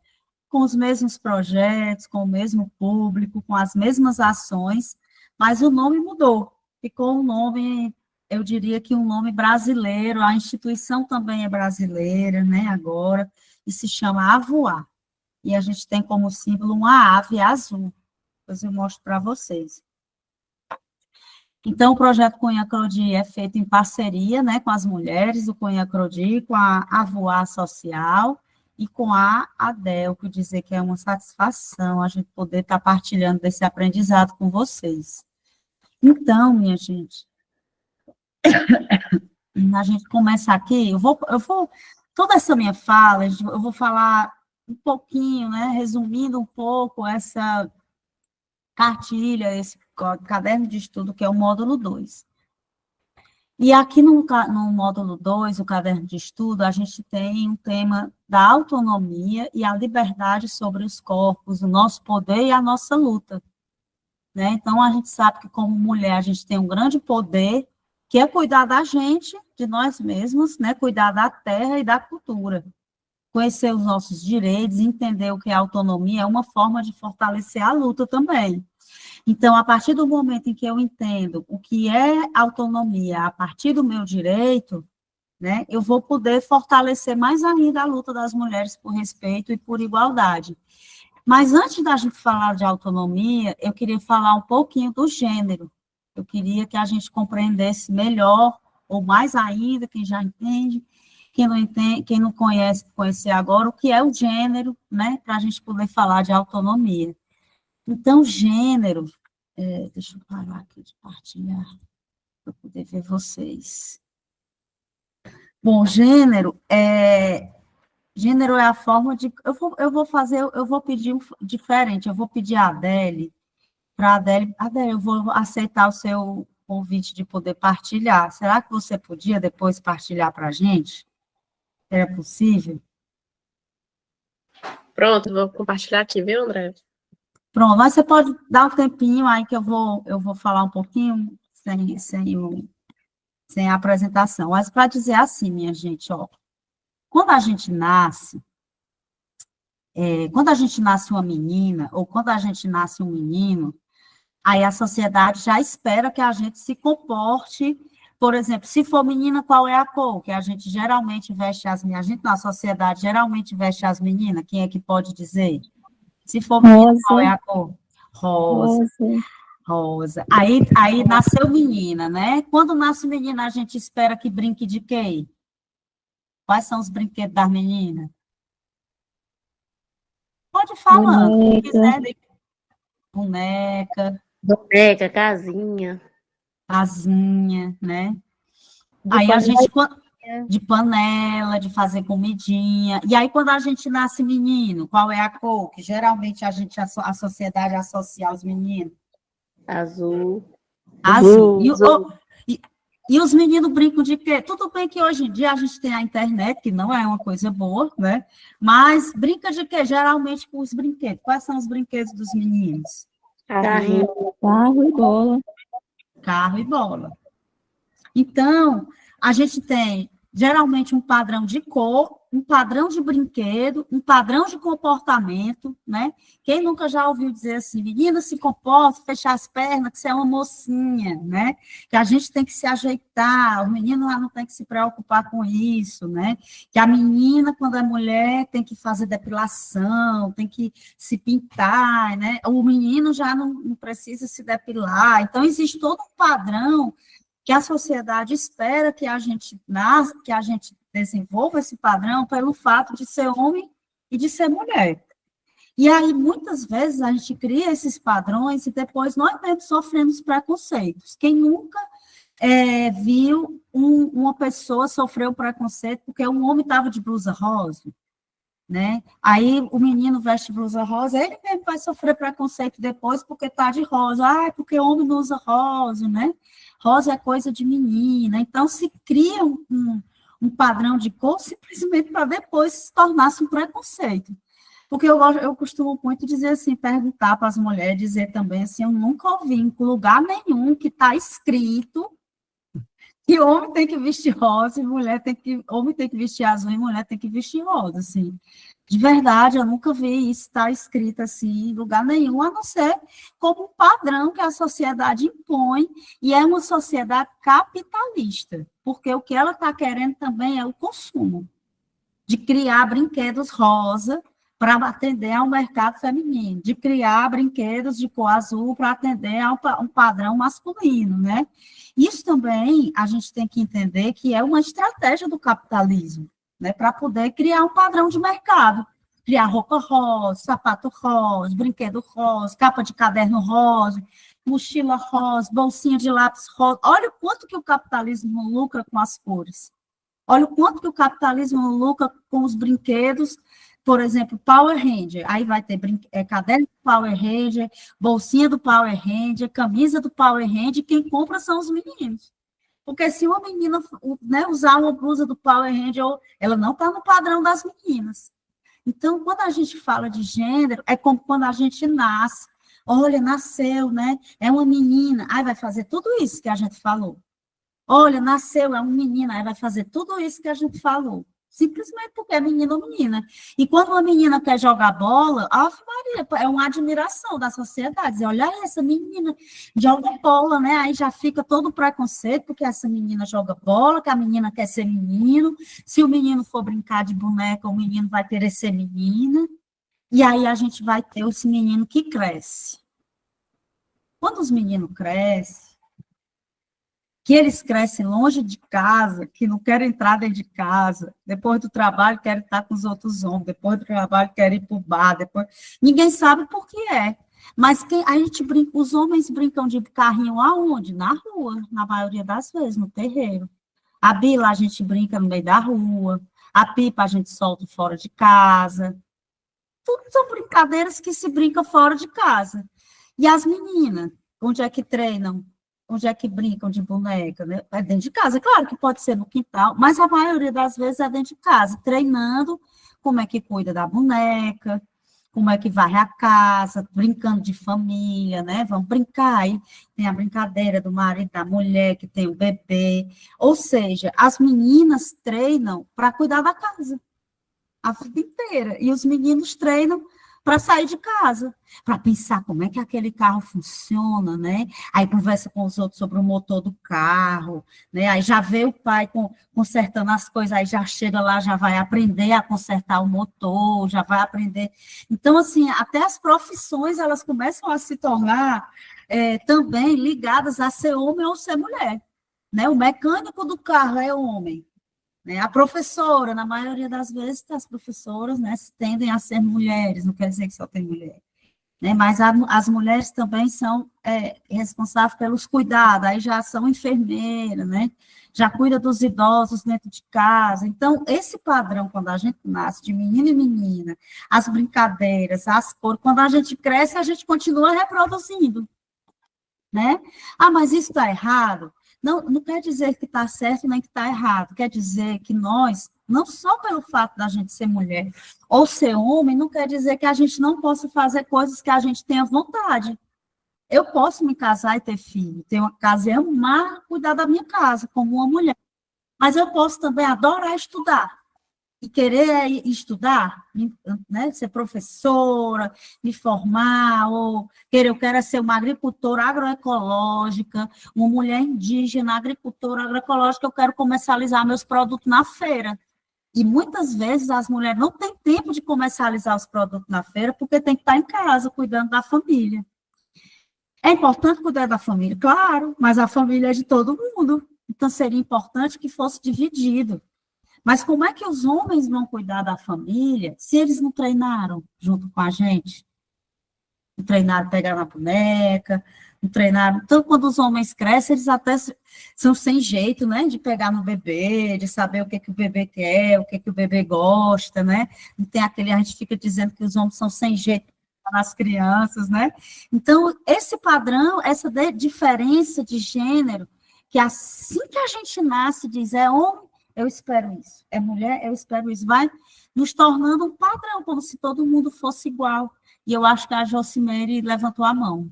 com os mesmos projetos, com o mesmo público, com as mesmas ações, mas o nome mudou, ficou um nome eu diria que um nome brasileiro, a instituição também é brasileira, né, agora, e se chama Avoar. E a gente tem como símbolo uma ave azul. Depois eu mostro para vocês. Então, o projeto Cunha Crodi é feito em parceria, né, com as mulheres do Cunha Crodi, com a Avoar Social e com a ADEL, que dizer que é uma satisfação a gente poder estar partilhando desse aprendizado com vocês. Então, minha gente, a gente começa aqui, eu vou toda essa minha fala, eu vou falar um pouquinho, né, resumindo um pouco essa cartilha, esse caderno de estudo, que é o módulo 2. E aqui no módulo 2, o caderno de estudo, a gente tem um tema da autonomia e a liberdade sobre os corpos, o nosso poder e a nossa luta. Né? Então, a gente sabe que, como mulher, a gente tem um grande poder, que é cuidar da gente, de nós mesmos, né? Cuidar da terra e da cultura. Conhecer os nossos direitos, entender o que é autonomia, é uma forma de fortalecer a luta também. Então, a partir do momento em que eu entendo o que é autonomia, a partir do meu direito, né, eu vou poder fortalecer mais ainda a luta das mulheres por respeito e por igualdade. Mas antes da gente falar de autonomia, eu queria falar um pouquinho do gênero. Eu queria que a gente compreendesse melhor, ou mais ainda, quem já entende, quem não entende, quem não conhece, conhecer agora o que é o gênero, né, para a gente poder falar de autonomia. Então, gênero, deixa eu parar aqui de partilhar, para poder ver vocês. Bom, gênero é a forma de... Eu vou pedir diferente, eu vou pedir a Adele, para a Adele, eu vou aceitar o seu convite de poder partilhar. Será que você podia depois partilhar para a gente? Era possível? Pronto, vou compartilhar aqui, viu, André? Pronto, mas você pode dar um tempinho aí que eu vou falar um pouquinho sem a apresentação. Mas para dizer assim, minha gente, ó, quando a gente nasce uma menina, ou quando a gente nasce um menino, aí a sociedade já espera que a gente se comporte, por exemplo, se for menina, qual é a cor? Que a gente geralmente veste as meninas, a gente na sociedade geralmente veste as meninas, quem é que pode dizer? Se for menina, qual é a cor? Rosa. Rosa. Aí nasceu menina, né? Quando nasce menina, a gente espera que brinque de quê? Quais são os brinquedos das meninas? Pode ir falando. Quem quiser. Boneca. Boneca, casinha. Casinha, né? Aí a gente... De panela, de fazer comidinha. E aí, quando a gente nasce menino, qual é a cor? Que geralmente a sociedade associa aos meninos. Azul. Azul. E os meninos brincam de quê? Tudo bem que hoje em dia a gente tem a internet, que não é uma coisa boa, né? Mas brinca de quê? Geralmente com os brinquedos. Quais são os brinquedos dos meninos? Carro e bola. Carro e bola. Então, a gente tem, geralmente, um padrão de cor, um padrão de brinquedo, um padrão de comportamento, né? Quem nunca já ouviu dizer assim, menina, se comporta, fechar as pernas, que você é uma mocinha, né? Que a gente tem que se ajeitar, o menino lá não tem que se preocupar com isso, né? Que a menina, quando é mulher, tem que fazer depilação, tem que se pintar, né? O menino já não precisa se depilar. Então, existe todo um padrão que a sociedade espera que a gente desenvolva esse padrão pelo fato de ser homem e de ser mulher. E aí, muitas vezes, a gente cria esses padrões e depois nós mesmos sofremos preconceitos. Quem nunca viu uma pessoa sofrer um preconceito porque um homem estava de blusa rosa, né? Aí o menino veste blusa rosa, ele mesmo vai sofrer preconceito depois porque está de rosa. Porque homem não usa rosa, né? Rosa é coisa de menina. Então, se cria um padrão de cor simplesmente para depois se tornar-se um preconceito. Porque eu costumo muito dizer assim, perguntar para as mulheres, dizer também assim, eu nunca ouvi em lugar nenhum que está escrito que homem tem que vestir rosa e homem tem que vestir azul e mulher tem que vestir rosa, assim. De verdade, eu nunca vi isso estar escrito assim em lugar nenhum, a não ser como um padrão que a sociedade impõe, e é uma sociedade capitalista, porque o que ela está querendo também é o consumo, de criar brinquedos rosa para atender ao mercado feminino, de criar brinquedos de cor azul para atender a um padrão masculino, né? Isso também a gente tem que entender que é uma estratégia do capitalismo, né, para poder criar um padrão de mercado, criar roupa rosa, sapato rosa, brinquedo rosa, capa de caderno rosa, mochila rosa, bolsinha de lápis rosa. Olha o quanto que o capitalismo lucra com as cores. Olha o quanto que o capitalismo lucra com os brinquedos, por exemplo, Power Ranger. Aí vai ter caderno do Power Ranger, bolsinha do Power Ranger, camisa do Power Ranger, quem compra são os meninos. Porque se uma menina, né, usar uma blusa do Power Ranger, ela não está no padrão das meninas. Então, quando a gente fala de gênero, é como quando a gente nasce. Olha, nasceu, né? É uma menina. Aí vai fazer tudo isso que a gente falou. Olha, nasceu, é uma menina. Aí vai fazer tudo isso que a gente falou. Simplesmente porque é menino ou menina. E quando uma menina quer jogar bola, Ave Maria, é uma admiração da sociedade. Dizer, olha essa menina joga bola, né? Aí já fica todo o preconceito, porque essa menina joga bola, que a menina quer ser menino. Se o menino for brincar de boneca, o menino vai querer ser menina. E aí a gente vai ter esse menino que cresce. Quando os meninos crescem, que eles crescem longe de casa, que não querem entrar dentro de casa, depois do trabalho querem estar com os outros homens, depois do trabalho querem ir para o bar, depois... Ninguém sabe por que é. Mas a gente brinca, os homens brincam de carrinho aonde? Na rua, na maioria das vezes, no terreiro. A bila a gente brinca no meio da rua, a pipa a gente solta fora de casa. Tudo são brincadeiras que se brinca fora de casa. E as meninas, onde é que treinam? Onde é que brincam de boneca, né? É dentro de casa. Claro que pode ser no quintal, mas a maioria das vezes é dentro de casa, treinando como é que cuida da boneca, como é que varre a casa, brincando de família, né? Vamos brincar, aí tem a brincadeira do marido, da mulher, que tem o bebê. Ou seja, as meninas treinam para cuidar da casa a vida inteira, e os meninos treinam para sair de casa, para pensar como é que aquele carro funciona, né? Aí conversa com os outros sobre o motor do carro, né? Aí já vê o pai consertando as coisas, aí já chega lá, já vai aprender a consertar o motor, já vai aprender. Então, assim, até as profissões, elas começam a se tornar também ligadas a ser homem ou ser mulher, né? O mecânico do carro é homem, né? A professora, na maioria das vezes, as professoras, né, tendem a ser mulheres, não quer dizer que só tem mulher, né? Mas as mulheres também são responsáveis pelos cuidados, aí já são enfermeiras, né? Já cuida dos idosos dentro de casa. Então, esse padrão, quando a gente nasce de menino e menina, as brincadeiras, as cores, quando a gente cresce, a gente continua reproduzindo, né? Ah, mas isso está errado? Não quer dizer que está certo nem que está errado, quer dizer que nós, não só pelo fato da gente ser mulher ou ser homem, não quer dizer que a gente não possa fazer coisas que a gente tenha vontade. Eu posso me casar e ter filho, ter uma casa e amar, cuidar da minha casa como uma mulher, mas eu posso também adorar estudar e querer estudar, né, ser professora, me formar, ou eu quero ser uma agricultora agroecológica, uma mulher indígena, agricultora agroecológica, eu quero comercializar meus produtos na feira. E muitas vezes as mulheres não têm tempo de comercializar os produtos na feira, porque tem que estar em casa, cuidando da família. É importante cuidar da família, claro, mas a família é de todo mundo. Então, seria importante que fosse dividido. Mas como é que os homens vão cuidar da família se eles não treinaram junto com a gente? Não treinaram pegar na boneca, não treinaram... Então, quando os homens crescem, eles até são sem jeito, né? De pegar no bebê, de saber o que o bebê quer, o que o bebê gosta, né? Não tem aquele... A gente fica dizendo que os homens são sem jeito nas crianças, né? Então, esse padrão, essa diferença de gênero, que assim que a gente nasce, diz, é homem, eu espero isso. É mulher, eu espero isso. Vai nos tornando um padrão, como se todo mundo fosse igual. E eu acho que a Josimeire levantou a mão.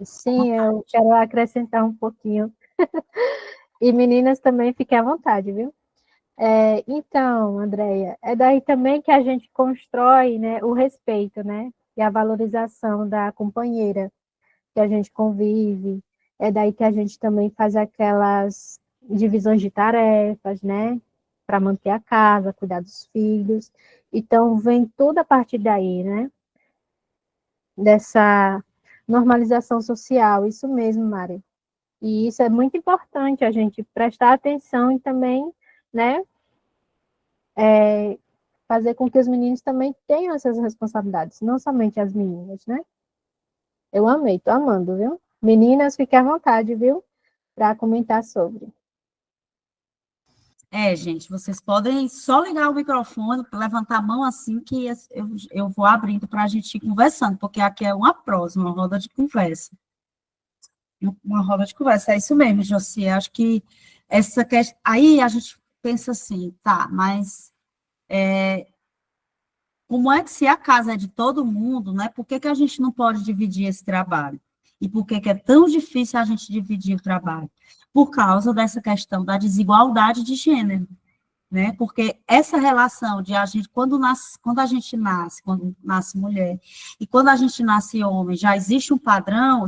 Sim, eu quero acrescentar um pouquinho. E meninas também fiquem à vontade, viu? Então, Andréia, é daí também que a gente constrói, né, o respeito, né? E a valorização da companheira que a gente convive. É daí que a gente também faz aquelas divisões de tarefas, né? Para manter a casa, cuidar dos filhos. Então, vem toda a partir daí, né? Dessa normalização social. Isso mesmo, Mari. E isso é muito importante, a gente prestar atenção e também, né? Fazer com que os meninos também tenham essas responsabilidades, não somente as meninas, né? Eu amei, tô amando, viu? Meninas, fiquem à vontade, viu? Para comentar sobre. Gente, vocês podem só ligar o microfone, levantar a mão assim que eu vou abrindo para a gente ir conversando, porque aqui é uma prosa, uma roda de conversa. Uma roda de conversa, é isso mesmo, Josi. Acho que essa questão. Aí a gente pensa assim, tá, mas como é que se a casa é de todo mundo, né? Por que a gente não pode dividir esse trabalho? E por que é tão difícil a gente dividir o trabalho? Por causa dessa questão da desigualdade de gênero, né? Porque essa relação de a gente, quando nasce mulher, e quando a gente nasce homem, já existe um padrão,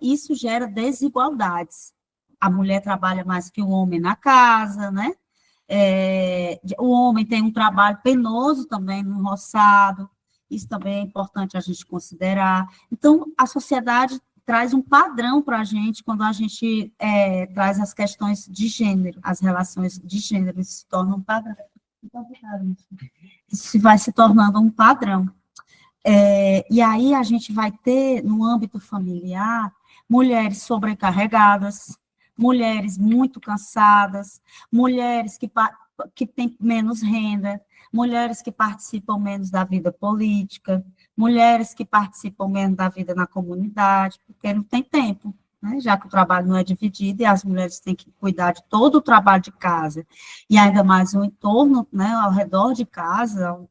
isso gera desigualdades. A mulher trabalha mais que o homem na casa, né? O homem tem um trabalho penoso também no roçado, isso também é importante a gente considerar. Então, a sociedade traz um padrão para a gente quando a gente traz as questões de gênero, as relações de gênero, isso se torna um padrão. Isso vai se tornando um padrão. E aí a gente vai ter, no âmbito familiar, mulheres sobrecarregadas, mulheres muito cansadas, mulheres que têm menos renda, mulheres que participam menos da vida política, mulheres que participam menos da vida na comunidade, porque não tem tempo, né? Já que o trabalho não é dividido e as mulheres têm que cuidar de todo o trabalho de casa, e ainda mais o entorno, né, ao redor de casa, o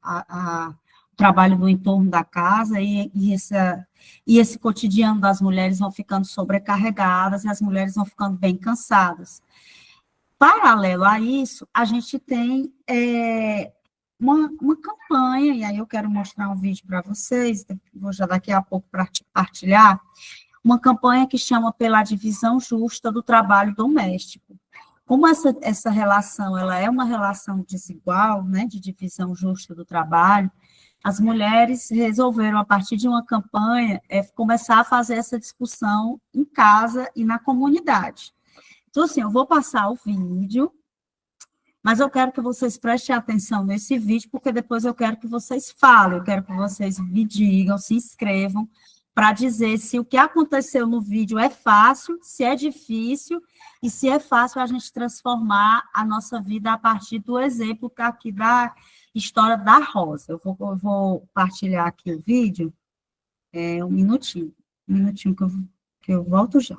trabalho no entorno da casa, e esse cotidiano das mulheres vão ficando sobrecarregadas, e as mulheres vão ficando bem cansadas. Paralelo a isso, a gente tem uma campanha, e aí eu quero mostrar um vídeo para vocês, vou já daqui a pouco partilhar, uma campanha que chama pela divisão justa do trabalho doméstico. Como essa relação, ela é uma relação desigual, né, de divisão justa do trabalho, as mulheres resolveram, a partir de uma campanha, começar a fazer essa discussão em casa e na comunidade. Então, assim, eu vou passar o vídeo, mas eu quero que vocês prestem atenção nesse vídeo, porque depois eu quero que vocês falem, eu quero que vocês me digam, se inscrevam, para dizer se o que aconteceu no vídeo é fácil, se é difícil, e se é fácil a gente transformar a nossa vida a partir do exemplo aqui da história da Rosa. Eu vou partilhar aqui o vídeo, um minutinho que eu volto já.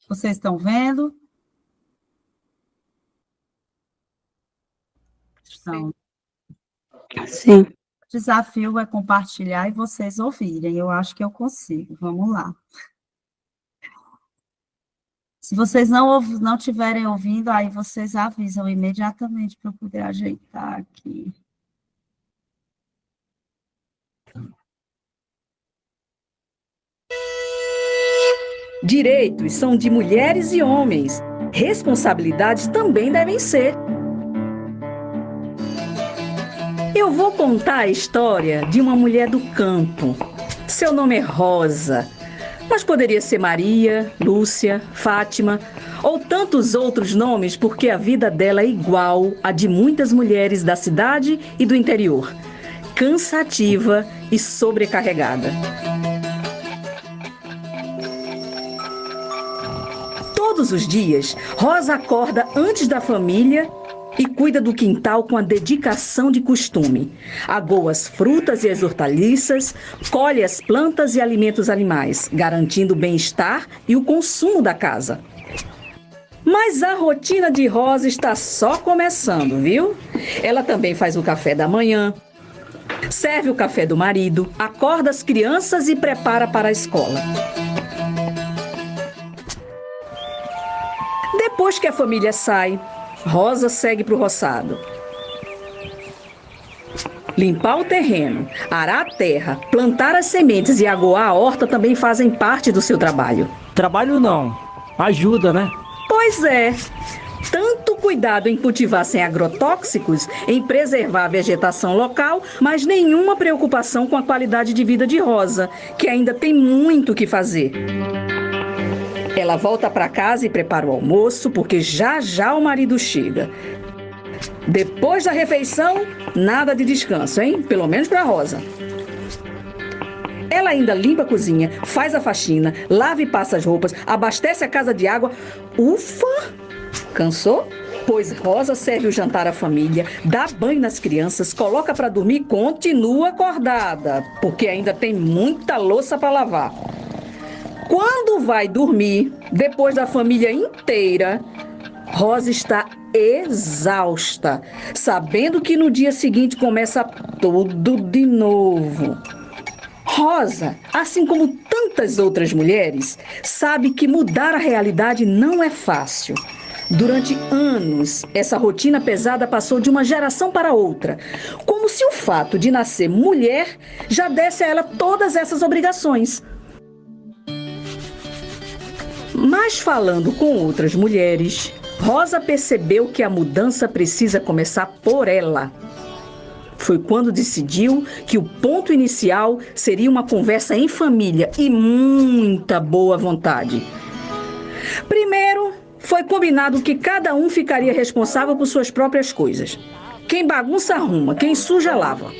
Vocês estão vendo? Estão. Sim. O desafio é compartilhar e vocês ouvirem. Eu acho que eu consigo. Vamos lá. Se vocês não estiverem ouvindo, aí vocês avisam imediatamente para eu poder ajeitar aqui. Direitos são de mulheres e homens. Responsabilidades também devem ser. Eu vou contar a história de uma mulher do campo. Seu nome é Rosa. Mas poderia ser Maria, Lúcia, Fátima ou tantos outros nomes, porque a vida dela é igual à de muitas mulheres da cidade e do interior. Cansativa e sobrecarregada. Todos os dias, Rosa acorda antes da família e cuida do quintal com a dedicação de costume. Agoa as frutas e as hortaliças, colhe as plantas e alimenta os animais, garantindo o bem-estar e o consumo da casa. Mas a rotina de Rosa está só começando, viu? Ela também faz o café da manhã, serve o café do marido, acorda as crianças e prepara para a escola. Depois que a família sai, Rosa segue para o roçado. Limpar o terreno, arar a terra, plantar as sementes e aguar a horta também fazem parte do seu trabalho. Trabalho não, ajuda, né? Pois é. Tanto cuidado em cultivar sem agrotóxicos, em preservar a vegetação local, mas nenhuma preocupação com a qualidade de vida de Rosa, que ainda tem muito o que fazer. Ela volta para casa e prepara o almoço, porque já já o marido chega. Depois da refeição, nada de descanso, hein? Pelo menos para Rosa. Ela ainda limpa a cozinha, faz a faxina, lava e passa as roupas, abastece a casa de água. Ufa! Cansou? Pois Rosa serve o jantar à família, dá banho nas crianças, coloca para dormir e continua acordada, porque ainda tem muita louça para lavar. Quando vai dormir, depois da família inteira, Rosa está exausta, sabendo que no dia seguinte começa tudo de novo. Rosa, assim como tantas outras mulheres, sabe que mudar a realidade não é fácil. Durante anos, essa rotina pesada passou de uma geração para outra, como se o fato de nascer mulher já desse a ela todas essas obrigações. Mas falando com outras mulheres, Rosa percebeu que a mudança precisa começar por ela. Foi quando decidiu que o ponto inicial seria uma conversa em família e muita boa vontade. Primeiro, foi combinado que cada um ficaria responsável por suas próprias coisas. Quem bagunça arruma, quem suja lava.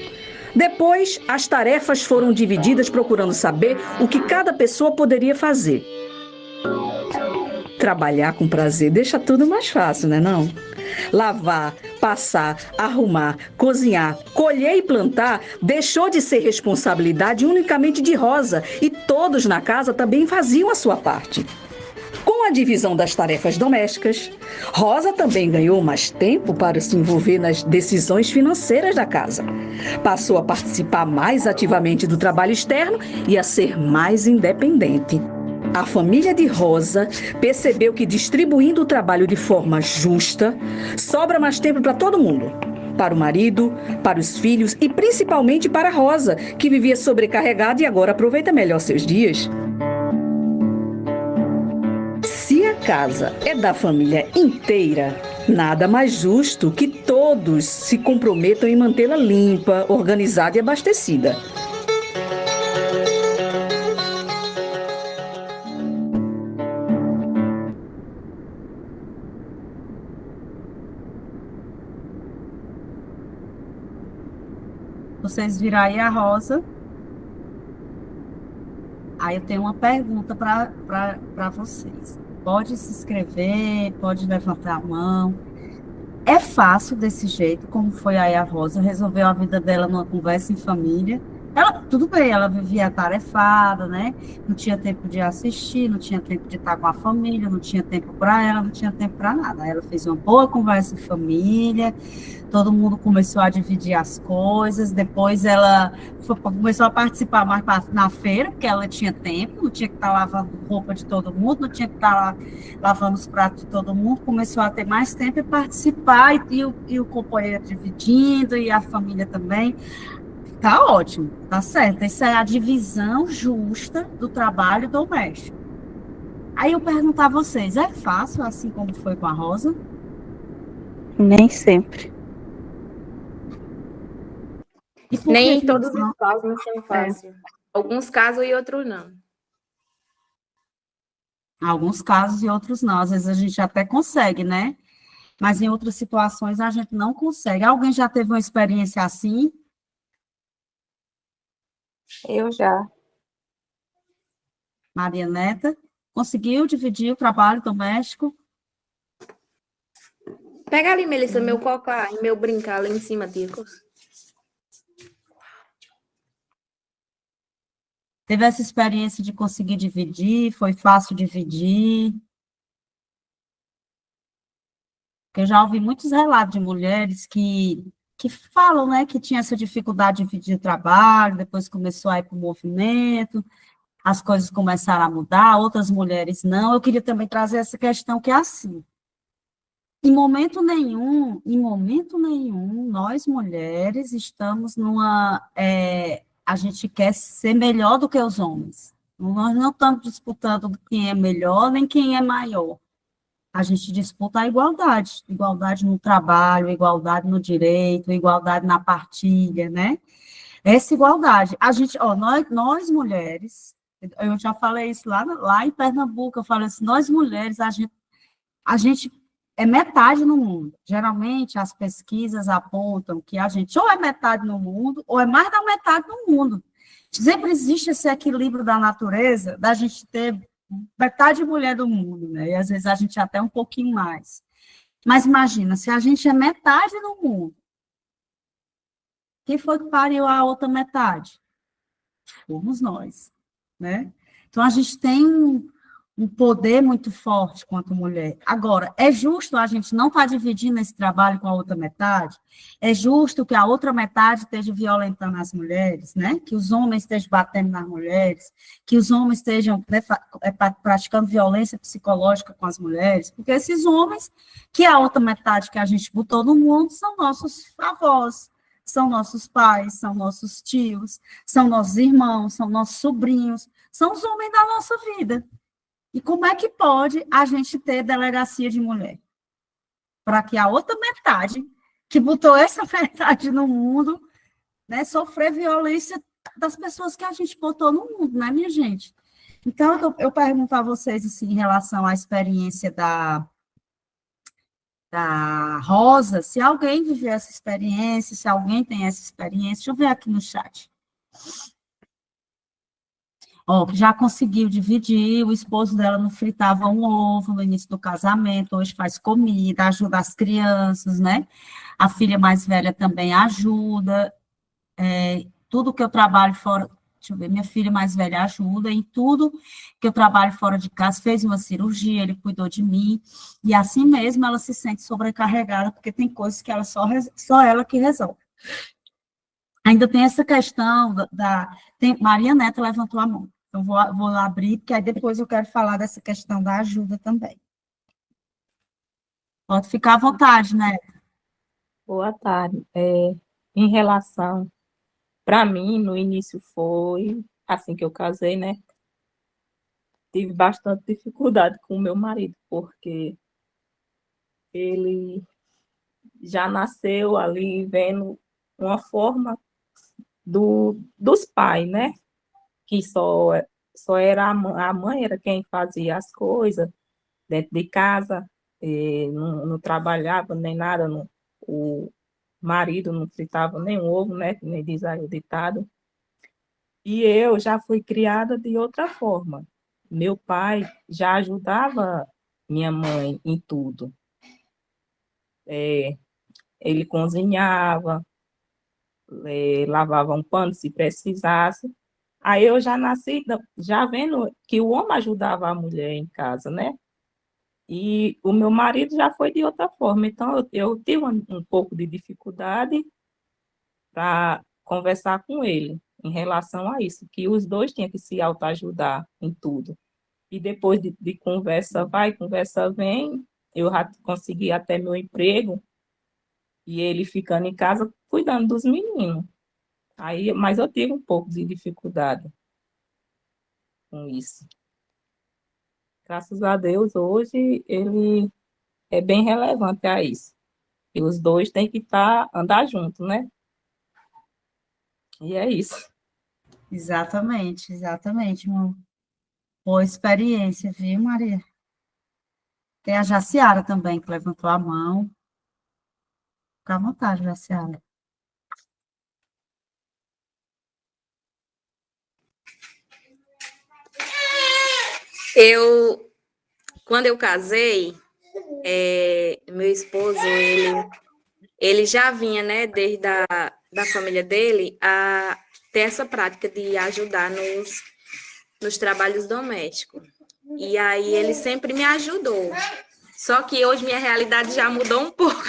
Depois, as tarefas foram divididas procurando saber o que cada pessoa poderia fazer. Trabalhar com prazer deixa tudo mais fácil, né não? Lavar, passar, arrumar, cozinhar, colher e plantar deixou de ser responsabilidade unicamente de Rosa e todos na casa também faziam a sua parte. Com a divisão das tarefas domésticas, Rosa também ganhou mais tempo para se envolver nas decisões financeiras da casa. Passou a participar mais ativamente do trabalho externo e a ser mais independente. A família de Rosa percebeu que distribuindo o trabalho de forma justa, sobra mais tempo para todo mundo. Para o marido, para os filhos e principalmente para Rosa, que vivia sobrecarregada e agora aproveita melhor seus dias. Se a casa é da família inteira, nada mais justo que todos se comprometam em mantê-la limpa, organizada e abastecida. Vocês viram aí a Rosa. Aí eu tenho uma pergunta para vocês. Pode se inscrever, pode levantar a mão. É fácil desse jeito, como foi aí a Rosa, resolveu a vida dela numa conversa em família. Ela, tudo bem, ela vivia atarefada, né? Não tinha tempo de assistir, não tinha tempo de estar com a família, não tinha tempo para ela, não tinha tempo para nada. Ela fez uma boa conversa em família, todo mundo começou a dividir as coisas, depois ela começou a participar mais na feira, porque ela tinha tempo, não tinha que estar lavando roupa de todo mundo, não tinha que estar lavando os pratos de todo mundo, começou a ter mais tempo e participar, e o companheiro dividindo, e a família também. Tá ótimo, tá certo. Isso é a divisão justa do trabalho doméstico. Aí eu perguntar a vocês, é fácil assim como foi com a Rosa? Nem sempre. Nem em todos os casos não são fáceis. Alguns casos e outros não. Alguns casos e outros não. Às vezes a gente até consegue, né? Mas em outras situações a gente não consegue. Alguém já teve uma experiência assim? Eu já. Maria Neta, conseguiu dividir o trabalho doméstico? Pega ali, Melissa, meu cocá e meu brincar ali em cima, Tico. Teve essa experiência de conseguir dividir? Foi fácil dividir? Porque eu já ouvi muitos relatos de mulheres que falam, né, que tinha essa dificuldade de dividir o trabalho, depois começou a ir para o movimento, as coisas começaram a mudar, outras mulheres não. Eu queria também trazer essa questão que é assim. Em momento nenhum, nós mulheres estamos a gente quer ser melhor do que os homens. Nós não estamos disputando quem é melhor, nem quem é maior. A gente disputa a igualdade. Igualdade no trabalho, igualdade no direito, igualdade na partilha, né? Essa igualdade. A gente, nós mulheres, eu já falei isso lá em Pernambuco, eu falei assim, nós mulheres, a gente é metade no mundo. Geralmente, as pesquisas apontam que a gente ou é metade no mundo, ou é mais da metade no mundo. Sempre existe esse equilíbrio da natureza, da gente ter metade mulher do mundo, né? E às vezes a gente até um pouquinho mais. Mas imagina, se a gente é metade no mundo, quem foi que pariu a outra metade? Fomos nós, né? Então a gente tem um poder muito forte quanto mulher. Agora, é justo a gente não estar dividindo esse trabalho com a outra metade? É justo que a outra metade esteja violentando as mulheres, né? Que os homens estejam batendo nas mulheres, que os homens estejam, né, praticando violência psicológica com as mulheres, porque esses homens, que é a outra metade que a gente botou no mundo, são nossos avós, são nossos pais, são nossos tios, são nossos irmãos, são nossos sobrinhos, são os homens da nossa vida. E como é que pode a gente ter delegacia de mulher? Para que a outra metade, que botou essa metade no mundo, né, sofrer violência das pessoas que a gente botou no mundo, né, minha gente? Então, eu pergunto a vocês, assim, em relação à experiência da Rosa, se alguém viveu essa experiência, se alguém tem essa experiência, deixa eu ver aqui no chat. Que já conseguiu dividir, o esposo dela não fritava um ovo no início do casamento, hoje faz comida, ajuda as crianças, né? A filha mais velha também ajuda, tudo que eu trabalho fora, deixa eu ver, minha filha mais velha ajuda em tudo que eu trabalho fora de casa, fez uma cirurgia, ele cuidou de mim, e assim mesmo ela se sente sobrecarregada, porque tem coisas que ela só ela que resolve. Ainda tem essa questão Maria Neta levantou a mão. Então, vou abrir, porque aí depois eu quero falar dessa questão da ajuda também. Pode ficar à vontade, né? Boa tarde. Em relação, para mim, no início foi, assim que eu casei, né? Tive bastante dificuldade com o meu marido, porque ele já nasceu ali vendo uma forma dos pais, né? Que só era a mãe era quem fazia as coisas dentro de casa, não trabalhava nem nada, o marido não fritava nem um ovo, né? Nem diz aí o ditado. E eu já fui criada de outra forma. Meu pai já ajudava minha mãe em tudo. Ele cozinhava, lavava um pano se precisasse. Aí eu já nasci já vendo que o homem ajudava a mulher em casa, né? E o meu marido já foi de outra forma. Então, eu tive um pouco de dificuldade para conversar com ele em relação a isso, que os dois tinham que se autoajudar em tudo. E depois de conversa vai, conversa vem, eu já consegui até meu emprego, e ele ficando em casa cuidando dos meninos. Mas eu tive um pouco de dificuldade com isso. Graças a Deus, hoje ele é bem relevante a isso. E os dois têm que andar juntos, né? E é isso. Exatamente, irmão. Boa experiência, viu, Maria? Tem a Jaciara também, que levantou a mão. Fica à vontade, Jaciara. Quando eu casei, meu esposo, ele já vinha, né, desde da família dele, a ter essa prática de ajudar nos trabalhos domésticos. E aí ele sempre me ajudou. Só que hoje minha realidade já mudou um pouco.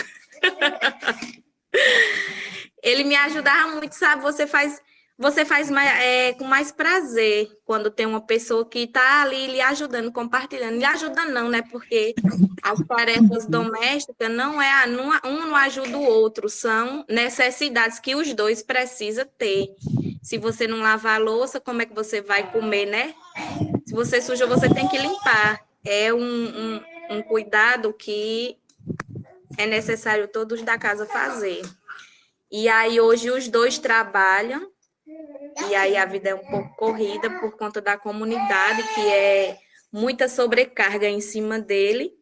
Ele me ajudava muito, sabe? Você faz com mais prazer quando tem uma pessoa que está ali lhe ajudando, compartilhando. Lhe ajudando não, né? Porque as tarefas domésticas um não ajuda o outro, são necessidades que os dois precisam ter. Se você não lavar a louça, como é que você vai comer, né? Se você sujou, você tem que limpar. É um cuidado que é necessário todos da casa fazer. E aí, hoje, os dois trabalham, e aí a vida é um pouco corrida por conta da comunidade, que é muita sobrecarga em cima dele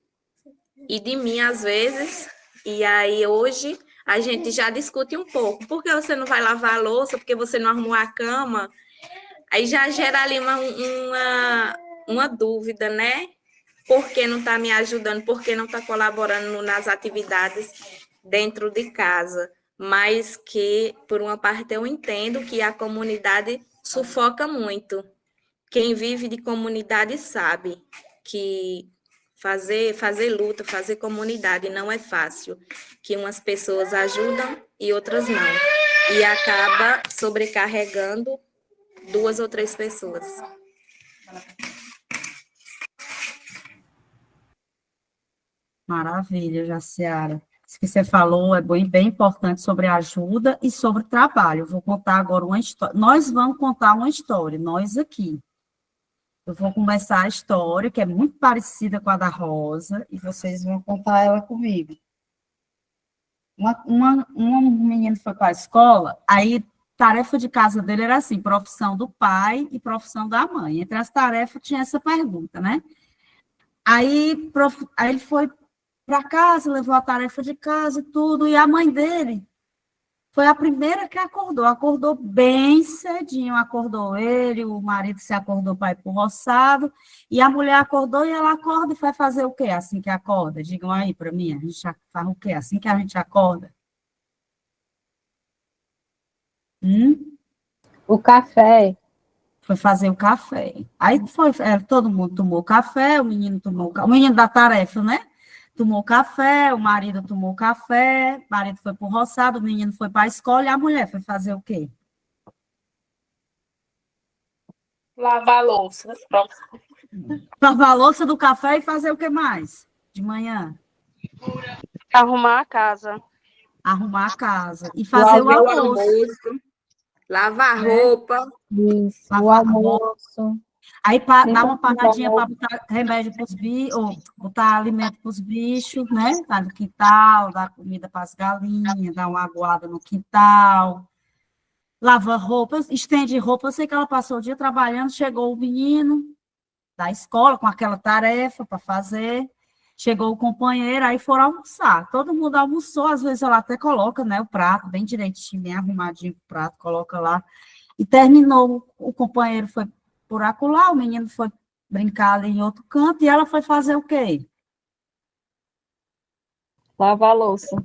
e de mim, às vezes. E aí, hoje, a gente já discute um pouco. Por que você não vai lavar a louça? Porque você não arrumou a cama? Aí já gera ali uma dúvida, né? Por que não está me ajudando? Por que não está colaborando nas atividades dentro de casa? Mas que, por uma parte, eu entendo que a comunidade sufoca muito. Quem vive de comunidade sabe que fazer luta, fazer comunidade não é fácil, que umas pessoas ajudam e outras não. E acaba sobrecarregando 2 ou 3 pessoas. Maravilha, Jaciara. Isso que você falou é bem importante sobre ajuda e sobre trabalho. Eu vou contar agora uma história. Nós vamos contar uma história, nós aqui. Eu vou começar a história, que é muito parecida com a da Rosa, e vocês vão contar ela comigo. Um menino foi para a escola, aí tarefa de casa dele era assim, profissão do pai e profissão da mãe. Entre as tarefas tinha essa pergunta, né? Aí ele foi para casa, levou a tarefa de casa e tudo, e a mãe dele foi a primeira que acordou bem cedinho, acordou ele, o marido se acordou para ir para o roçado, e a mulher acordou e ela acorda e vai fazer o quê assim que acorda? Digam aí para mim, a gente faz o quê assim que a gente acorda? O café. Foi fazer o café. Aí todo mundo tomou café, o menino da tarefa, né? Tomou café, o marido tomou café, o marido foi para o roçado, o menino foi para a escola e a mulher foi fazer o quê? Lavar a louça. Lavar a louça do café e fazer o que mais? De manhã? Arrumar a casa. Arrumar a casa. E fazer o almoço. Lavar roupa. Isso, lavar o almoço. Aí dá uma paradinha para botar remédio para os bichos, ou botar alimento para os bichos, né? Tá no quintal, dar comida para as galinhas, dar uma aguada no quintal. Lava roupas, estende roupa. Eu sei que ela passou o dia trabalhando, chegou o menino da escola com aquela tarefa para fazer. Chegou o companheiro, aí foram almoçar. Todo mundo almoçou, às vezes ela até coloca, né, o prato bem direitinho, bem arrumadinho o prato, coloca lá. E terminou, o companheiro foi por acolá, o menino foi brincar ali em outro canto, e ela foi fazer o quê? Lavar a louça.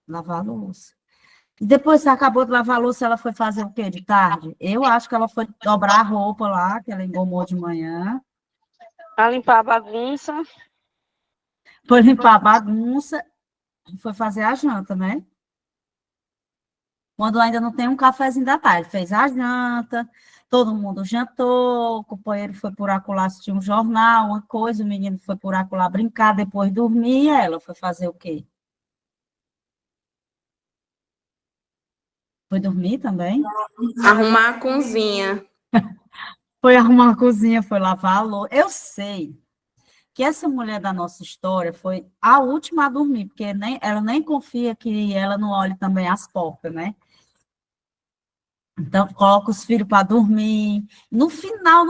Lavar a louça. E depois que acabou de lavar a louça, ela foi fazer o quê de tarde? Eu acho que ela foi dobrar a roupa lá, que ela engomou de manhã. A limpar a bagunça. Foi limpar a bagunça e foi fazer a janta, né? Quando ainda não tem um cafezinho da tarde, fez a janta, todo mundo jantou, o companheiro foi por acolá assistir um jornal, uma coisa, o menino foi por acolá brincar, depois dormir, e ela foi fazer o quê? Foi dormir também? Arrumar a cozinha. Foi arrumar a cozinha, foi lavar a louça. Eu sei que essa mulher da nossa história foi a última a dormir, porque ela nem confia que ela não olhe também as portas, né? Então, coloca os filhos para dormir. No final,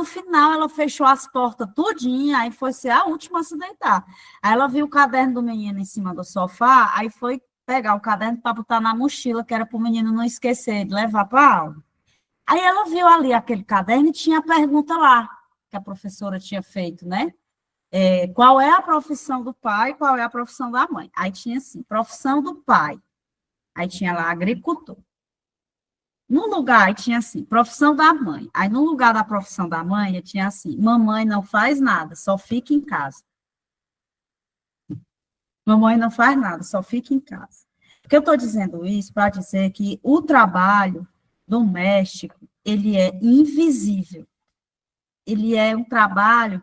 ela fechou as portas tudinho, aí foi ser a última a se deitar. Aí ela viu o caderno do menino em cima do sofá, aí foi pegar o caderno para botar na mochila, que era para o menino não esquecer de levar para a aula. Aí ela viu ali aquele caderno e tinha a pergunta lá, que a professora tinha feito, né? Qual é a profissão do pai, qual é a profissão da mãe? Aí tinha assim, profissão do pai. Aí tinha lá agricultor. No lugar, aí tinha assim, profissão da mãe. Aí no lugar da profissão da mãe, tinha assim, mamãe não faz nada, só fica em casa. Mamãe não faz nada, só fica em casa. Porque eu estou dizendo isso para dizer que o trabalho doméstico, ele é invisível. Ele é um trabalho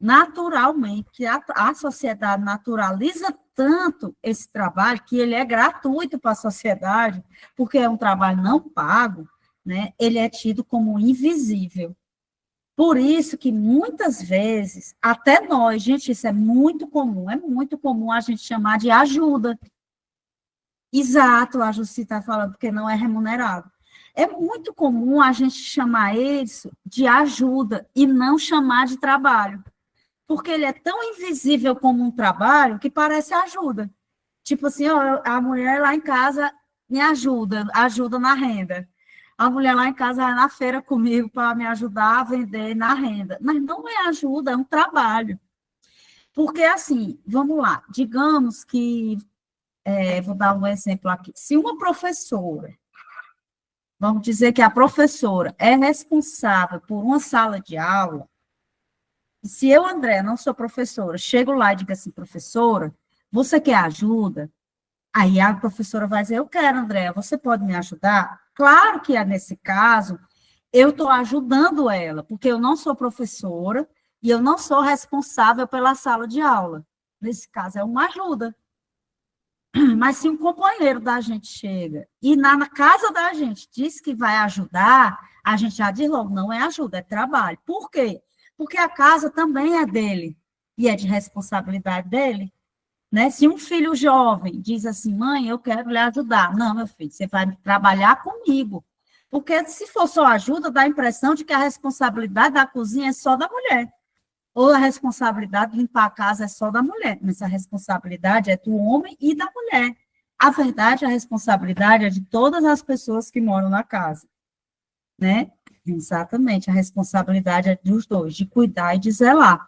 naturalmente, que a sociedade naturaliza tanto esse trabalho, que ele é gratuito para a sociedade, porque é um trabalho não pago, né? Ele é tido como invisível. Por isso que muitas vezes, até nós, gente, isso é muito comum a gente chamar de ajuda. Exato, a Jussi está falando, porque não é remunerado. É muito comum a gente chamar isso de ajuda e não chamar de trabalho. Porque ele é tão invisível como um trabalho que parece ajuda. Tipo assim, ó, a mulher lá em casa me ajuda na renda. A mulher lá em casa vai na feira comigo para me ajudar a vender na renda. Mas não é ajuda, é um trabalho. Porque, assim, vamos lá, digamos que, vou dar um exemplo aqui, se uma professora, vamos dizer que a professora é responsável por uma sala de aula, se eu, André, não sou professora, chego lá e digo assim, professora, você quer ajuda? Aí a professora vai dizer, eu quero, André, você pode me ajudar? Claro que nesse caso, eu estou ajudando ela, porque eu não sou professora e eu não sou responsável pela sala de aula. Nesse caso, é uma ajuda. Mas se um companheiro da gente chega e na casa da gente diz que vai ajudar, a gente já diz logo, não é ajuda, é trabalho. Por quê? Porque a casa também é dele, e é de responsabilidade dele, né? Se um filho jovem diz assim, mãe, eu quero lhe ajudar. Não, meu filho, você vai trabalhar comigo. Porque se for só ajuda, dá a impressão de que a responsabilidade da cozinha é só da mulher. Ou a responsabilidade de limpar a casa é só da mulher. Mas a responsabilidade é do homem e da mulher. A verdade, a responsabilidade é de todas as pessoas que moram na casa, né? Exatamente, a responsabilidade é dos dois, de cuidar e de zelar.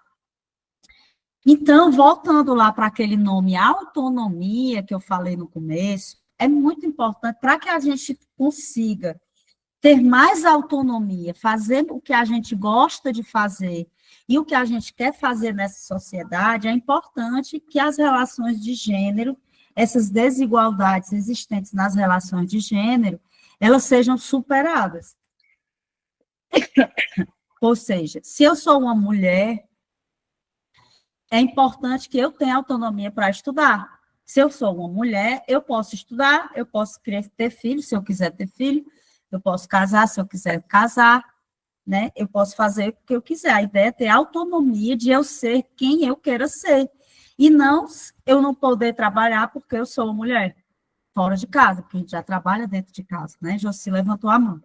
Então, voltando lá para aquele nome autonomia que eu falei no começo, é muito importante para que a gente consiga ter mais autonomia, fazer o que a gente gosta de fazer e o que a gente quer fazer nessa sociedade, é importante que as relações de gênero, essas desigualdades existentes nas relações de gênero, elas sejam superadas. Ou seja, se eu sou uma mulher, é importante que eu tenha autonomia para estudar. Se eu sou uma mulher, eu posso estudar, eu posso ter filho, se eu quiser ter filho, eu posso casar, se eu quiser casar, né? Eu posso fazer o que eu quiser. A ideia é ter autonomia de eu ser quem eu queira ser. E não eu não poder trabalhar porque eu sou uma mulher fora de casa, porque a gente já trabalha dentro de casa, né? Jossi levantou a mão.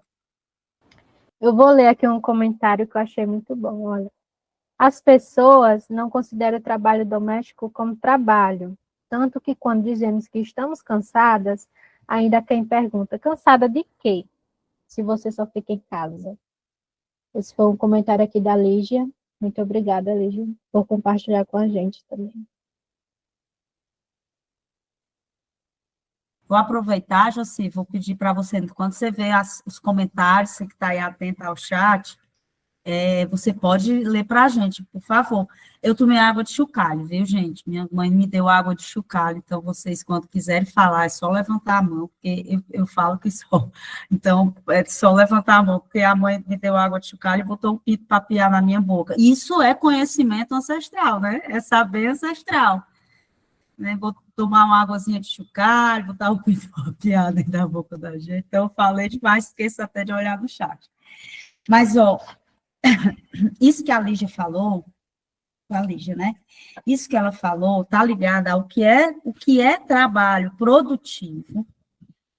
Eu vou ler aqui um comentário que eu achei muito bom, olha. As pessoas não consideram o trabalho doméstico como trabalho, tanto que quando dizemos que estamos cansadas, ainda quem pergunta, cansada de quê? Se você só fica em casa. Esse foi um comentário aqui da Lígia. Muito obrigada, Lígia, por compartilhar com a gente também. Vou aproveitar, Jossi, vou pedir para você, quando você vê os comentários, você que está aí atento ao chat, você pode ler para a gente, por favor. Eu tomei água de chocalho, viu, gente? Minha mãe me deu água de chocalho, então vocês, quando quiserem falar, é só levantar a mão, porque eu falo que só. Então, é só levantar a mão, porque a mãe me deu água de chocalho e botou um pito para piar na minha boca. Isso é conhecimento ancestral, né? É saber ancestral. Né? Vou tomar uma águazinha de chocalho, botar o pito para piar dentro da boca da gente. Então, eu falei demais, esqueço até de olhar no chat. Mas, ó, isso que a Lígia falou, a Lígia, né? Isso que ela falou está ligado ao que é trabalho produtivo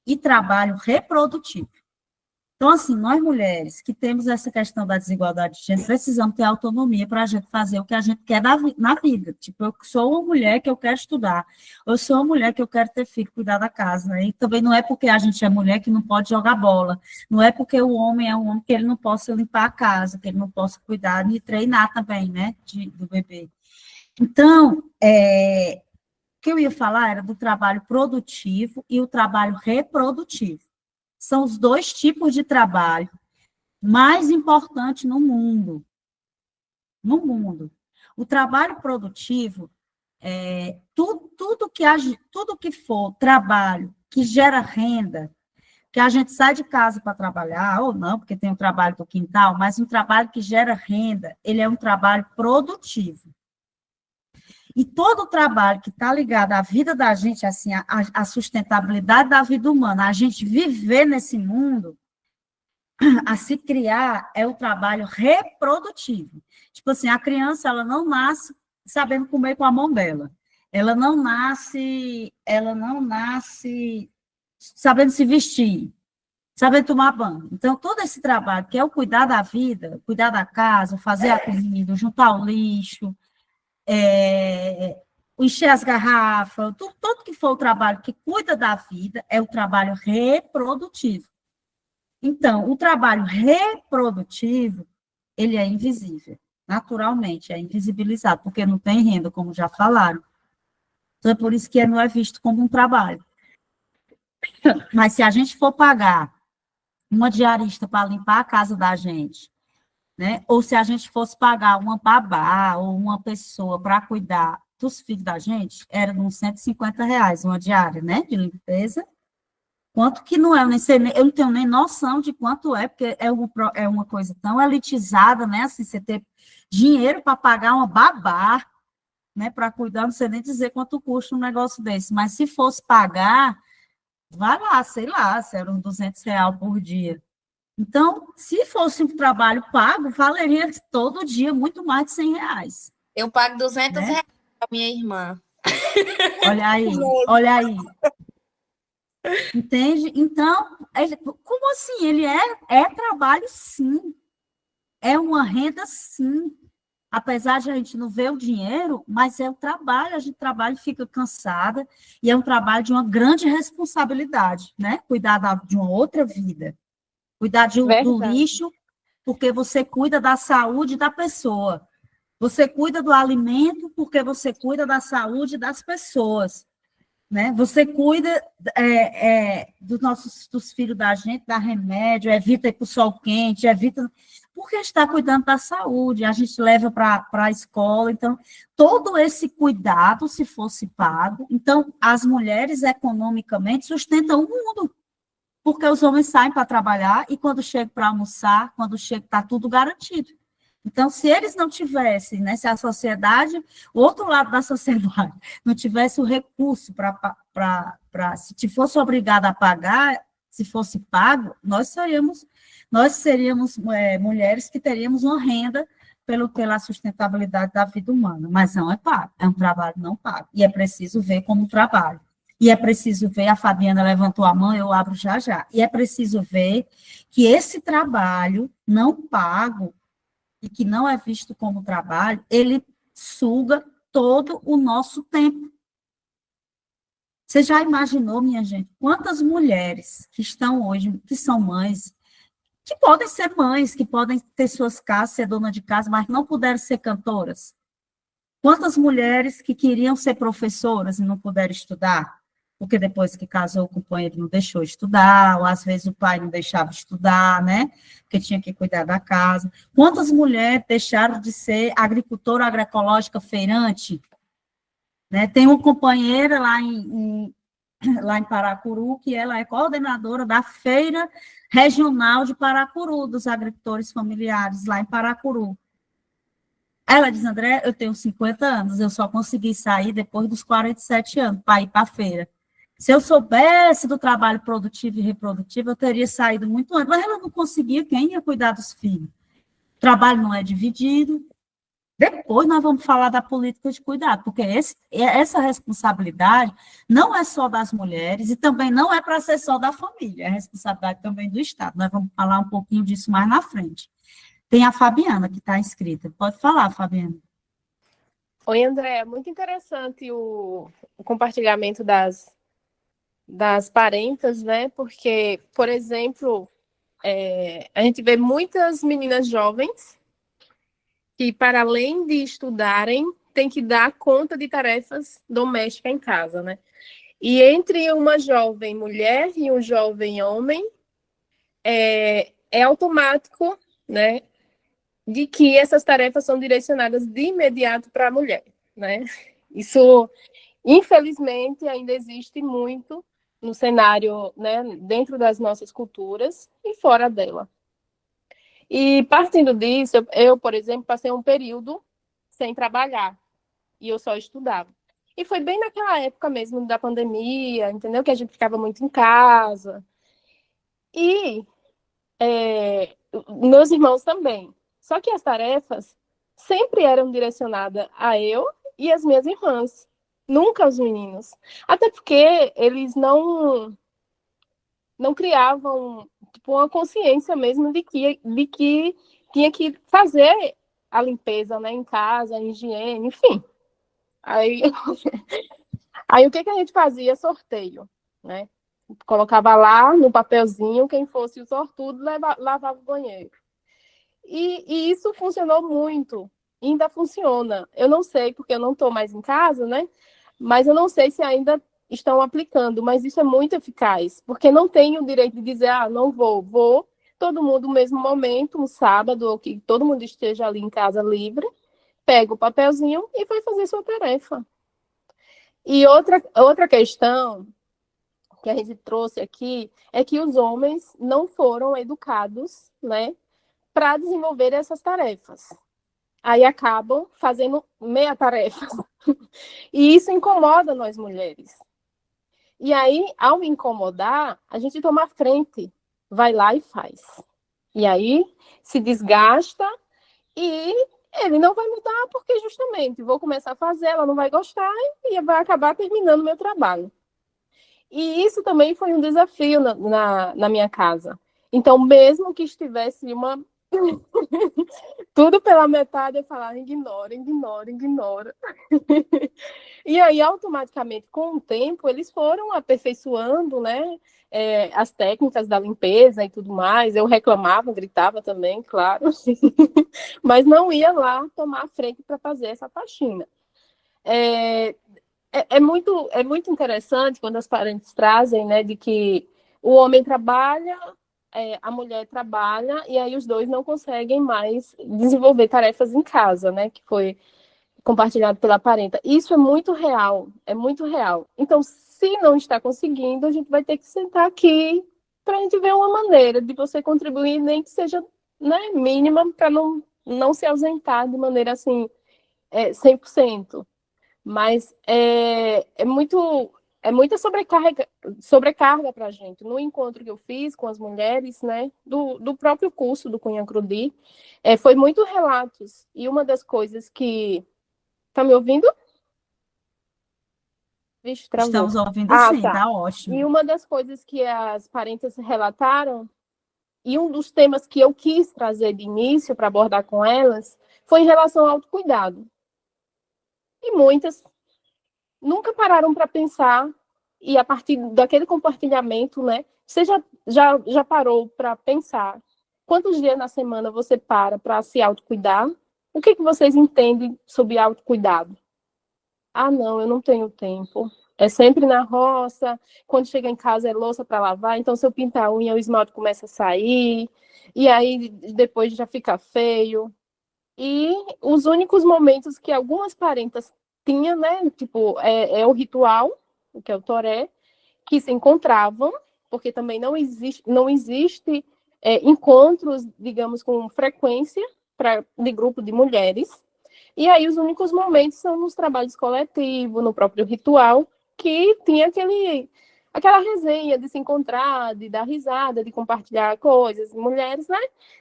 e trabalho reprodutivo. Então, assim, nós mulheres que temos essa questão da desigualdade de gênero, precisamos ter autonomia para a gente fazer o que a gente quer na vida. Tipo, eu sou uma mulher que eu quero estudar, eu sou uma mulher que eu quero ter filho, cuidar da casa, né? E também não é porque a gente é mulher que não pode jogar bola, não é porque o homem é um homem que ele não possa limpar a casa, que ele não possa cuidar e treinar também, né, do bebê. Então, o que eu ia falar era do trabalho produtivo e o trabalho reprodutivo. São os dois tipos de trabalho mais importantes no mundo. No mundo. O trabalho produtivo, tudo que for trabalho que gera renda, que a gente sai de casa para trabalhar, ou não, porque tem o trabalho do quintal, mas um trabalho que gera renda, ele é um trabalho produtivo. E todo o trabalho que está ligado à vida da gente, assim, a sustentabilidade da vida humana, a gente viver nesse mundo, a se criar, é o trabalho reprodutivo. Tipo assim, a criança, ela não nasce sabendo comer com a mão dela. Ela não nasce sabendo se vestir, sabendo tomar banho. Então, todo esse trabalho, que é o cuidar da vida, cuidar da casa, fazer a comida, juntar o lixo, encher as garrafas, tudo que for o trabalho que cuida da vida é o trabalho reprodutivo. Então, o trabalho reprodutivo, ele é invisível, naturalmente, é invisibilizado, porque não tem renda, como já falaram. Então, é por isso que não é visto como um trabalho. Mas se a gente for pagar uma diarista para limpar a casa da gente, né? Ou se a gente fosse pagar uma babá ou uma pessoa para cuidar dos filhos da gente, era de uns R$150 uma diária, né, de limpeza. Quanto que não é, eu não tenho nem noção de quanto é, porque é uma coisa tão elitizada, né, assim, você ter dinheiro para pagar uma babá, né, para cuidar, não sei nem dizer quanto custa um negócio desse, mas se fosse pagar, vai lá, sei lá, se era uns R$200 por dia. Então, se fosse um trabalho pago, valeria todo dia muito mais de R$100. Eu pago R$200 para minha irmã. Olha aí. Entende? Então, como assim? Ele é trabalho, sim. É uma renda, sim. Apesar de a gente não ver o dinheiro, mas é o trabalho, a gente trabalha e fica cansada, e é um trabalho de uma grande responsabilidade, né? Cuidar de uma outra vida. Cuidar do lixo, porque você cuida da saúde da pessoa. Você cuida do alimento, porque você cuida da saúde das pessoas. Né? Você cuida dos filhos da gente, dá remédio, evita ir para o sol quente, porque está cuidando da saúde, a gente leva para a escola. Então, todo esse cuidado, se fosse pago, então, as mulheres economicamente sustentam o mundo. Porque os homens saem para trabalhar e quando chegam para almoçar, quando chegam, está tudo garantido. Então, se eles não tivessem, né, se a sociedade, o outro lado da sociedade, não tivesse o recurso se fosse obrigada a pagar, se fosse pago, nós seríamos mulheres que teríamos uma renda pela sustentabilidade da vida humana, mas não é pago, é um trabalho não pago, e é preciso ver como trabalho. E é preciso ver, a Fabiana levantou a mão, eu abro já. E é preciso ver que esse trabalho não pago, e que não é visto como trabalho, ele suga todo o nosso tempo. Você já imaginou, minha gente, quantas mulheres que estão hoje, que são mães, que podem ser mães, que podem ter suas casas, ser dona de casa, mas não puderam ser cantoras? Quantas mulheres que queriam ser professoras e não puderam estudar? Porque depois que casou, o companheiro não deixou estudar, ou às vezes o pai não deixava estudar, né? Porque tinha que cuidar da casa. Quantas mulheres deixaram de ser agricultora agroecológica feirante? Né? Tem uma companheira lá em Paracuru, que ela é coordenadora da Feira Regional de Paracuru, dos agricultores familiares, lá em Paracuru. Ela diz, André, eu tenho 50 anos, eu só consegui sair depois dos 47 anos para ir para a feira. Se eu soubesse do trabalho produtivo e reprodutivo, eu teria saído muito antes. Mas ela não conseguia, quem ia cuidar dos filhos? O trabalho não é dividido, Depois nós vamos falar da política de cuidado, porque essa responsabilidade não é só das mulheres e também não é para ser só da família, é responsabilidade também do Estado. Nós vamos falar um pouquinho disso mais na frente. Tem a Fabiana que está inscrita. Pode falar, Fabiana. Oi, André. Muito interessante o compartilhamento das parentas, né? Porque, por exemplo, a gente vê muitas meninas jovens que, para além de estudarem, têm que dar conta de tarefas domésticas em casa, né? E entre uma jovem mulher e um jovem homem, é automático, né, de que essas tarefas são direcionadas de imediato para a mulher, né? Isso, infelizmente, ainda existe muito no cenário, né, dentro das nossas culturas e fora dela. E partindo disso, eu, por exemplo, passei um período sem trabalhar e eu só estudava. E foi bem naquela época mesmo da pandemia, entendeu? Que a gente ficava muito em casa. E meus irmãos também. Só que as tarefas sempre eram direcionadas a eu e as minhas irmãs, nunca aos meninos. Até porque eles não criavam tipo, uma consciência mesmo de que tinha que fazer a limpeza, né, em casa, a higiene, enfim. Aí o que a gente fazia? Sorteio, né? Colocava lá no papelzinho, quem fosse o sortudo lavava o banheiro. E isso funcionou muito, ainda funciona. Eu não sei, porque eu não estou mais em casa, né? Mas eu não sei se ainda estão aplicando, mas isso é muito eficaz, porque não tem o direito de dizer, não vou, todo mundo no mesmo momento, um sábado, ou que todo mundo esteja ali em casa livre, pega o papelzinho e vai fazer sua tarefa. E outra questão que a gente trouxe aqui é que os homens não foram educados, né, para desenvolver essas tarefas. Aí acabam fazendo meia tarefa. E isso incomoda nós mulheres. E aí, ao incomodar, a gente toma a frente, vai lá e faz. E aí se desgasta e ele não vai mudar porque justamente vou começar a fazer, ela não vai gostar e vai acabar terminando o meu trabalho. E isso também foi um desafio na minha casa. Então, mesmo que estivesse tudo pela metade, eu falava, ignora. E aí, automaticamente, com o tempo, eles foram aperfeiçoando, né, as técnicas da limpeza e tudo mais. Eu reclamava, gritava também, claro, mas não ia lá tomar a frente para fazer essa faxina. É muito interessante quando as parentes trazem, né, de que o homem trabalha, a mulher trabalha, e aí os dois não conseguem mais desenvolver tarefas em casa, né, que foi compartilhado pela parenta. Isso é muito real, é muito real. Então, se não está conseguindo, a gente vai ter que sentar aqui para a gente ver uma maneira de você contribuir, nem que seja, né, mínima, para não se ausentar de maneira assim, 100%. Mas é muita sobrecarga para a gente. No encontro que eu fiz com as mulheres, né, do próprio curso do Cunha Crudi, foi muito relatos. E uma das coisas que... Tá me ouvindo? Vixe, travou. Estamos ouvindo sim, tá ótimo. E uma das coisas que as parentas relataram, e um dos temas que eu quis trazer de início para abordar com elas, foi em relação ao autocuidado. E muitas nunca pararam para pensar, e a partir daquele compartilhamento, né, você já parou para pensar quantos dias na semana você para se autocuidar? O que vocês entendem sobre autocuidado? Não, eu não tenho tempo. É sempre na roça, quando chega em casa é louça para lavar, então se eu pintar a unha, o esmalte começa a sair, e aí depois já fica feio. E os únicos momentos que algumas parentas tinham, né, tipo, o ritual, que é o toré, que se encontravam, porque também não existe encontros, digamos, com frequência de grupo de mulheres. E aí os únicos momentos são nos trabalhos coletivos, no próprio ritual, que tinha aquela resenha de se encontrar, de dar risada, de compartilhar coisas, mulheres, né?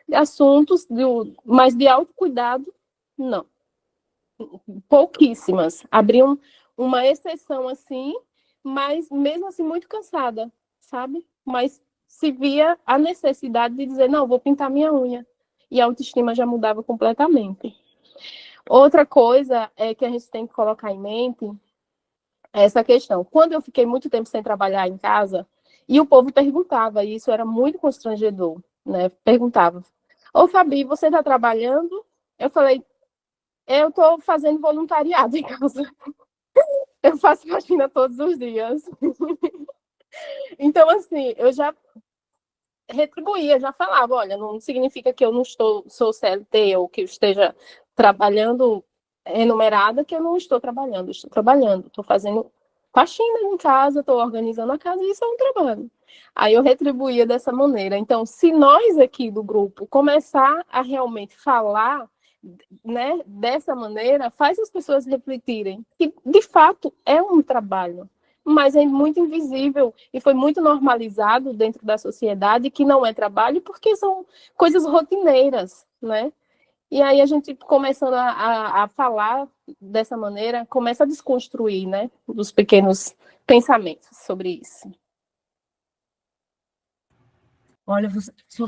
De assuntos, mas de autocuidado, não. pouquíssimas. Abriam uma exceção assim, mas mesmo assim muito cansada, sabe? Mas se via a necessidade de dizer, não, vou pintar minha unha. E a autoestima já mudava completamente. Outra coisa é que a gente tem que colocar em mente é essa questão. Quando eu fiquei muito tempo sem trabalhar em casa, e o povo perguntava, e isso era muito constrangedor, né? Perguntava, ô Fabi, você está trabalhando? Eu falei, eu estou fazendo voluntariado em casa. Eu faço faxina todos os dias. Então, assim, eu já retribuía, já falava, olha, não significa que eu não sou CLT ou que eu esteja trabalhando remunerada, que eu não estou trabalhando, estou fazendo faxina em casa, estou organizando a casa, e isso é um trabalho. Aí eu retribuía dessa maneira. Então, se nós aqui do grupo começar a realmente falar, né, dessa maneira, faz as pessoas refletirem que, de fato, é um trabalho, mas é muito invisível e foi muito normalizado dentro da sociedade que não é trabalho porque são coisas rotineiras, né? E aí a gente começando a falar dessa maneira, começa a desconstruir, né, os pequenos pensamentos sobre isso. Olha,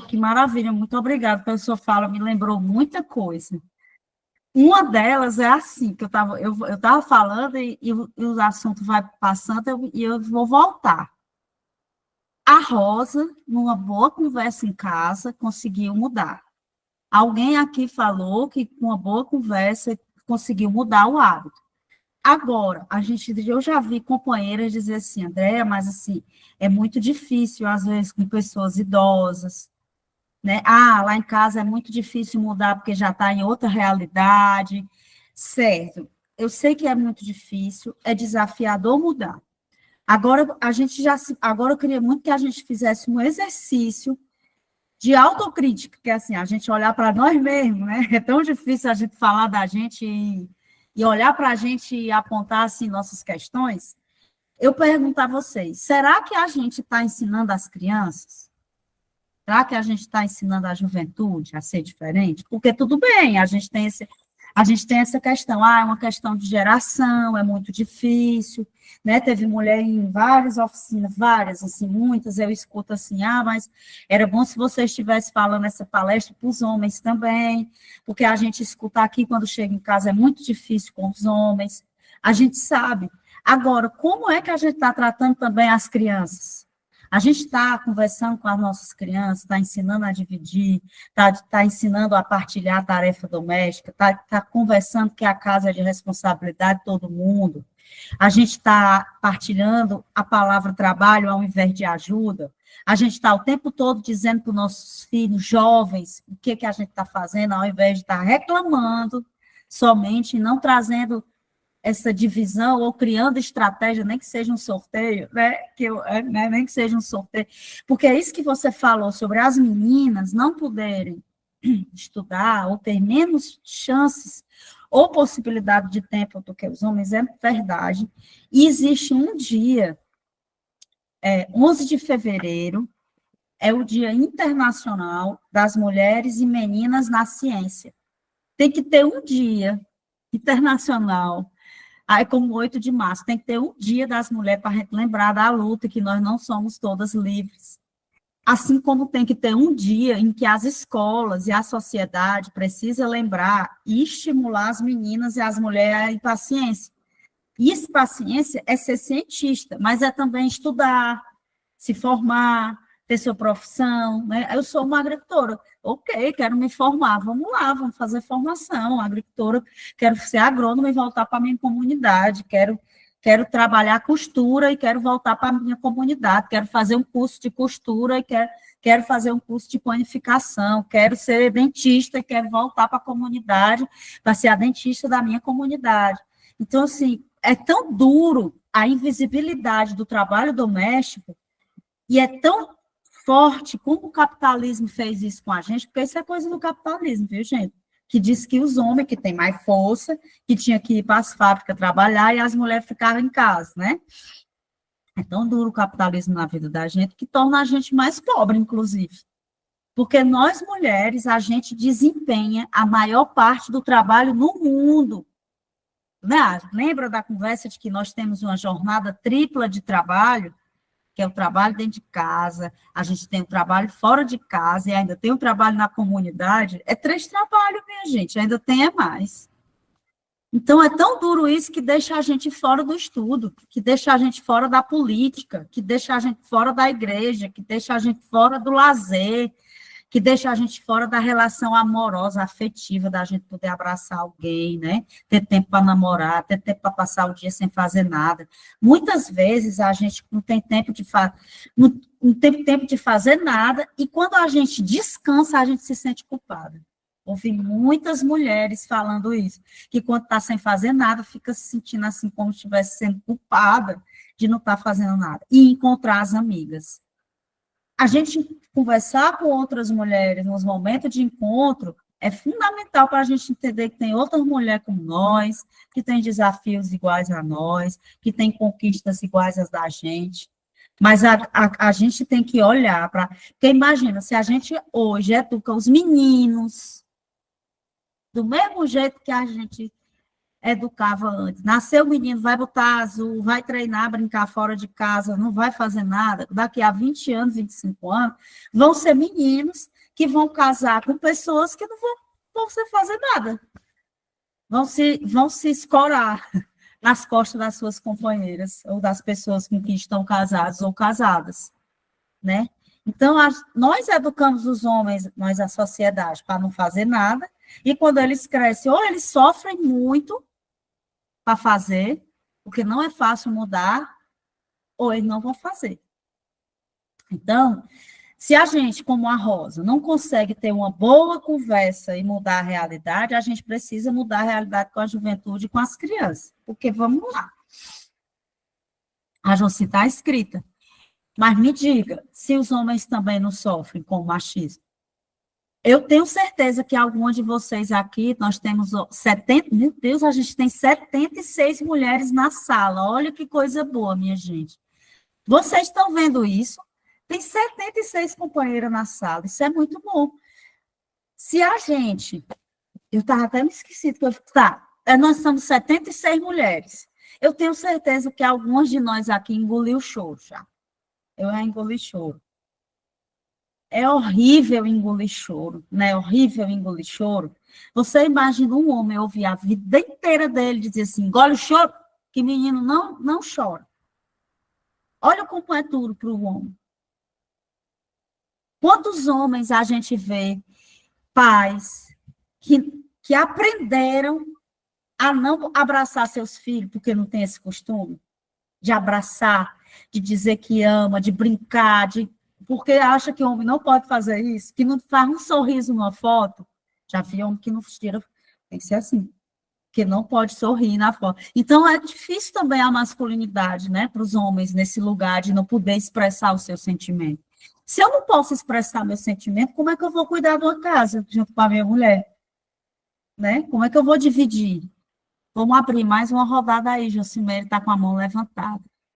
que maravilha, muito obrigada pela sua fala, me lembrou muita coisa. Uma delas é assim, que eu tava falando e o assunto vai passando e eu vou voltar. A Rosa, numa boa conversa em casa, conseguiu mudar. Alguém aqui falou que com uma boa conversa conseguiu mudar o hábito. Agora, eu já vi companheiras dizer assim, Andréa, mas assim, é muito difícil, às vezes, com pessoas idosas, né? Ah, lá em casa é muito difícil mudar porque já está em outra realidade. Certo, eu sei que é muito difícil, é desafiador mudar. Agora, agora eu queria muito que a gente fizesse um exercício de autocrítica, que é assim, a gente olhar para nós mesmos, né? É tão difícil a gente falar da gente e olhar para a gente e apontar, assim, nossas questões. Eu pergunto a vocês, será que a gente está ensinando as crianças? Será que a gente está ensinando a juventude a ser diferente? Porque tudo bem, a gente tem essa questão, é uma questão de geração, é muito difícil, né? Teve mulher em várias oficinas, várias, assim, muitas, eu escuto assim, mas era bom se você estivesse falando essa palestra para os homens também, porque a gente escuta aqui quando chega em casa é muito difícil com os homens, a gente sabe. Agora, como é que a gente está tratando também as crianças? A gente está conversando com as nossas crianças, está ensinando a dividir, está ensinando a partilhar a tarefa doméstica, está conversando que a casa é de responsabilidade de todo mundo. A gente está partilhando a palavra trabalho ao invés de ajuda. A gente está o tempo todo dizendo para os nossos filhos jovens o que a gente está fazendo, ao invés de estar reclamando somente, não trazendo essa divisão, ou criando estratégia, nem que seja um sorteio, né? Nem que seja um sorteio, porque é isso que você falou sobre as meninas não poderem estudar, ou ter menos chances, ou possibilidade de tempo do que os homens, é verdade. E existe um dia, 11 de fevereiro, é o Dia Internacional das Mulheres e Meninas na Ciência. Tem que ter um dia internacional. Aí, como 8 de março, tem que ter um dia das mulheres para a gente lembrar da luta, que nós não somos todas livres. Assim como tem que ter um dia em que as escolas e a sociedade precisam lembrar e estimular as meninas e as mulheres para a ciência. E isso para a ciência é ser cientista, mas é também estudar, se formar, ter sua profissão, né? Eu sou uma agricultora, ok, quero me formar, vamos lá, vamos fazer formação, agricultora, quero ser agrônoma e voltar para a minha comunidade, quero trabalhar costura e quero voltar para a minha comunidade, quero fazer um curso de costura e quero fazer um curso de panificação, quero ser dentista e quero voltar para a comunidade, para ser a dentista da minha comunidade. Então, assim, é tão duro a invisibilidade do trabalho doméstico e é tão forte como o capitalismo fez isso com a gente, porque isso é coisa do capitalismo, viu, gente? Que diz que os homens que têm mais força, que tinham que ir para as fábricas trabalhar e as mulheres ficavam em casa, né? É tão duro o capitalismo na vida da gente que torna a gente mais pobre, inclusive. Porque nós, mulheres, a gente desempenha a maior parte do trabalho no mundo. né? Lembra da conversa de que nós temos uma jornada tripla de trabalho, que é o trabalho dentro de casa, a gente tem o trabalho fora de casa e ainda tem o trabalho na comunidade? É 3 trabalhos, minha gente, ainda tem mais. Então, é tão duro isso que deixa a gente fora do estudo, que deixa a gente fora da política, que deixa a gente fora da igreja, que deixa a gente fora do lazer, que deixa a gente fora da relação amorosa, afetiva, da gente poder abraçar alguém, né? Ter tempo para namorar, ter tempo para passar o dia sem fazer nada. Muitas vezes a gente não tem tempo não tem tempo de fazer nada, e quando a gente descansa, a gente se sente culpada. Ouvi muitas mulheres falando isso, que quando está sem fazer nada, fica se sentindo assim como se estivesse sendo culpada de não estar fazendo nada. E encontrar as amigas. A gente conversar com outras mulheres nos momentos de encontro é fundamental para a gente entender que tem outras mulheres como nós, que tem desafios iguais a nós, que tem conquistas iguais às da gente. Mas a gente tem que olhar para... Porque imagina, se a gente hoje educa os meninos do mesmo jeito que a gente educava antes. Nasceu o menino, vai botar azul, vai treinar, brincar fora de casa, não vai fazer nada. Daqui a 20 anos, 25 anos, vão ser meninos que vão casar com pessoas que não vão fazer nada. Vão se escorar nas costas das suas companheiras ou das pessoas com quem estão casados ou casadas, né? Então, nós educamos os homens, nós, a sociedade, para não fazer nada, e quando eles crescem, ou eles sofrem muito para fazer, porque não é fácil mudar, ou eles não vão fazer. Então, se a gente, como a Rosa, não consegue ter uma boa conversa e mudar a realidade, a gente precisa mudar a realidade com a juventude e com as crianças. Porque, vamos lá, a Joci está escrita. Mas me diga, se os homens também não sofrem com o machismo? Eu tenho certeza que algumas de vocês aqui, nós temos 70, meu Deus, a gente tem 76 mulheres na sala. Olha que coisa boa, minha gente. Vocês estão vendo isso? Tem 76 companheiras na sala, isso é muito bom. Se a gente, eu estava até me esquecido, nós somos 76 mulheres. Eu tenho certeza que algumas de nós aqui engoliu o choro já. Eu já engoli choro. É horrível engolir choro, né? É horrível engolir choro. Você imagina um homem ouvir a vida inteira dele dizer assim, engole o choro, que menino não chora. Olha como é duro para o homem. Quantos homens a gente vê, pais, que aprenderam a não abraçar seus filhos, porque não tem esse costume de abraçar, de dizer que ama, de brincar, porque acha que o homem não pode fazer isso, que não faz um sorriso numa foto. Já vi homem que não tira, tem que ser assim, que não pode sorrir na foto. Então, é difícil também a masculinidade, né, para os homens, nesse lugar de não poder expressar o seu sentimento. Se eu não posso expressar meu sentimento, como é que eu vou cuidar de uma casa junto com a minha mulher? Né? Como é que eu vou dividir? Vamos abrir mais uma rodada aí, Josimeire está com a mão levantada.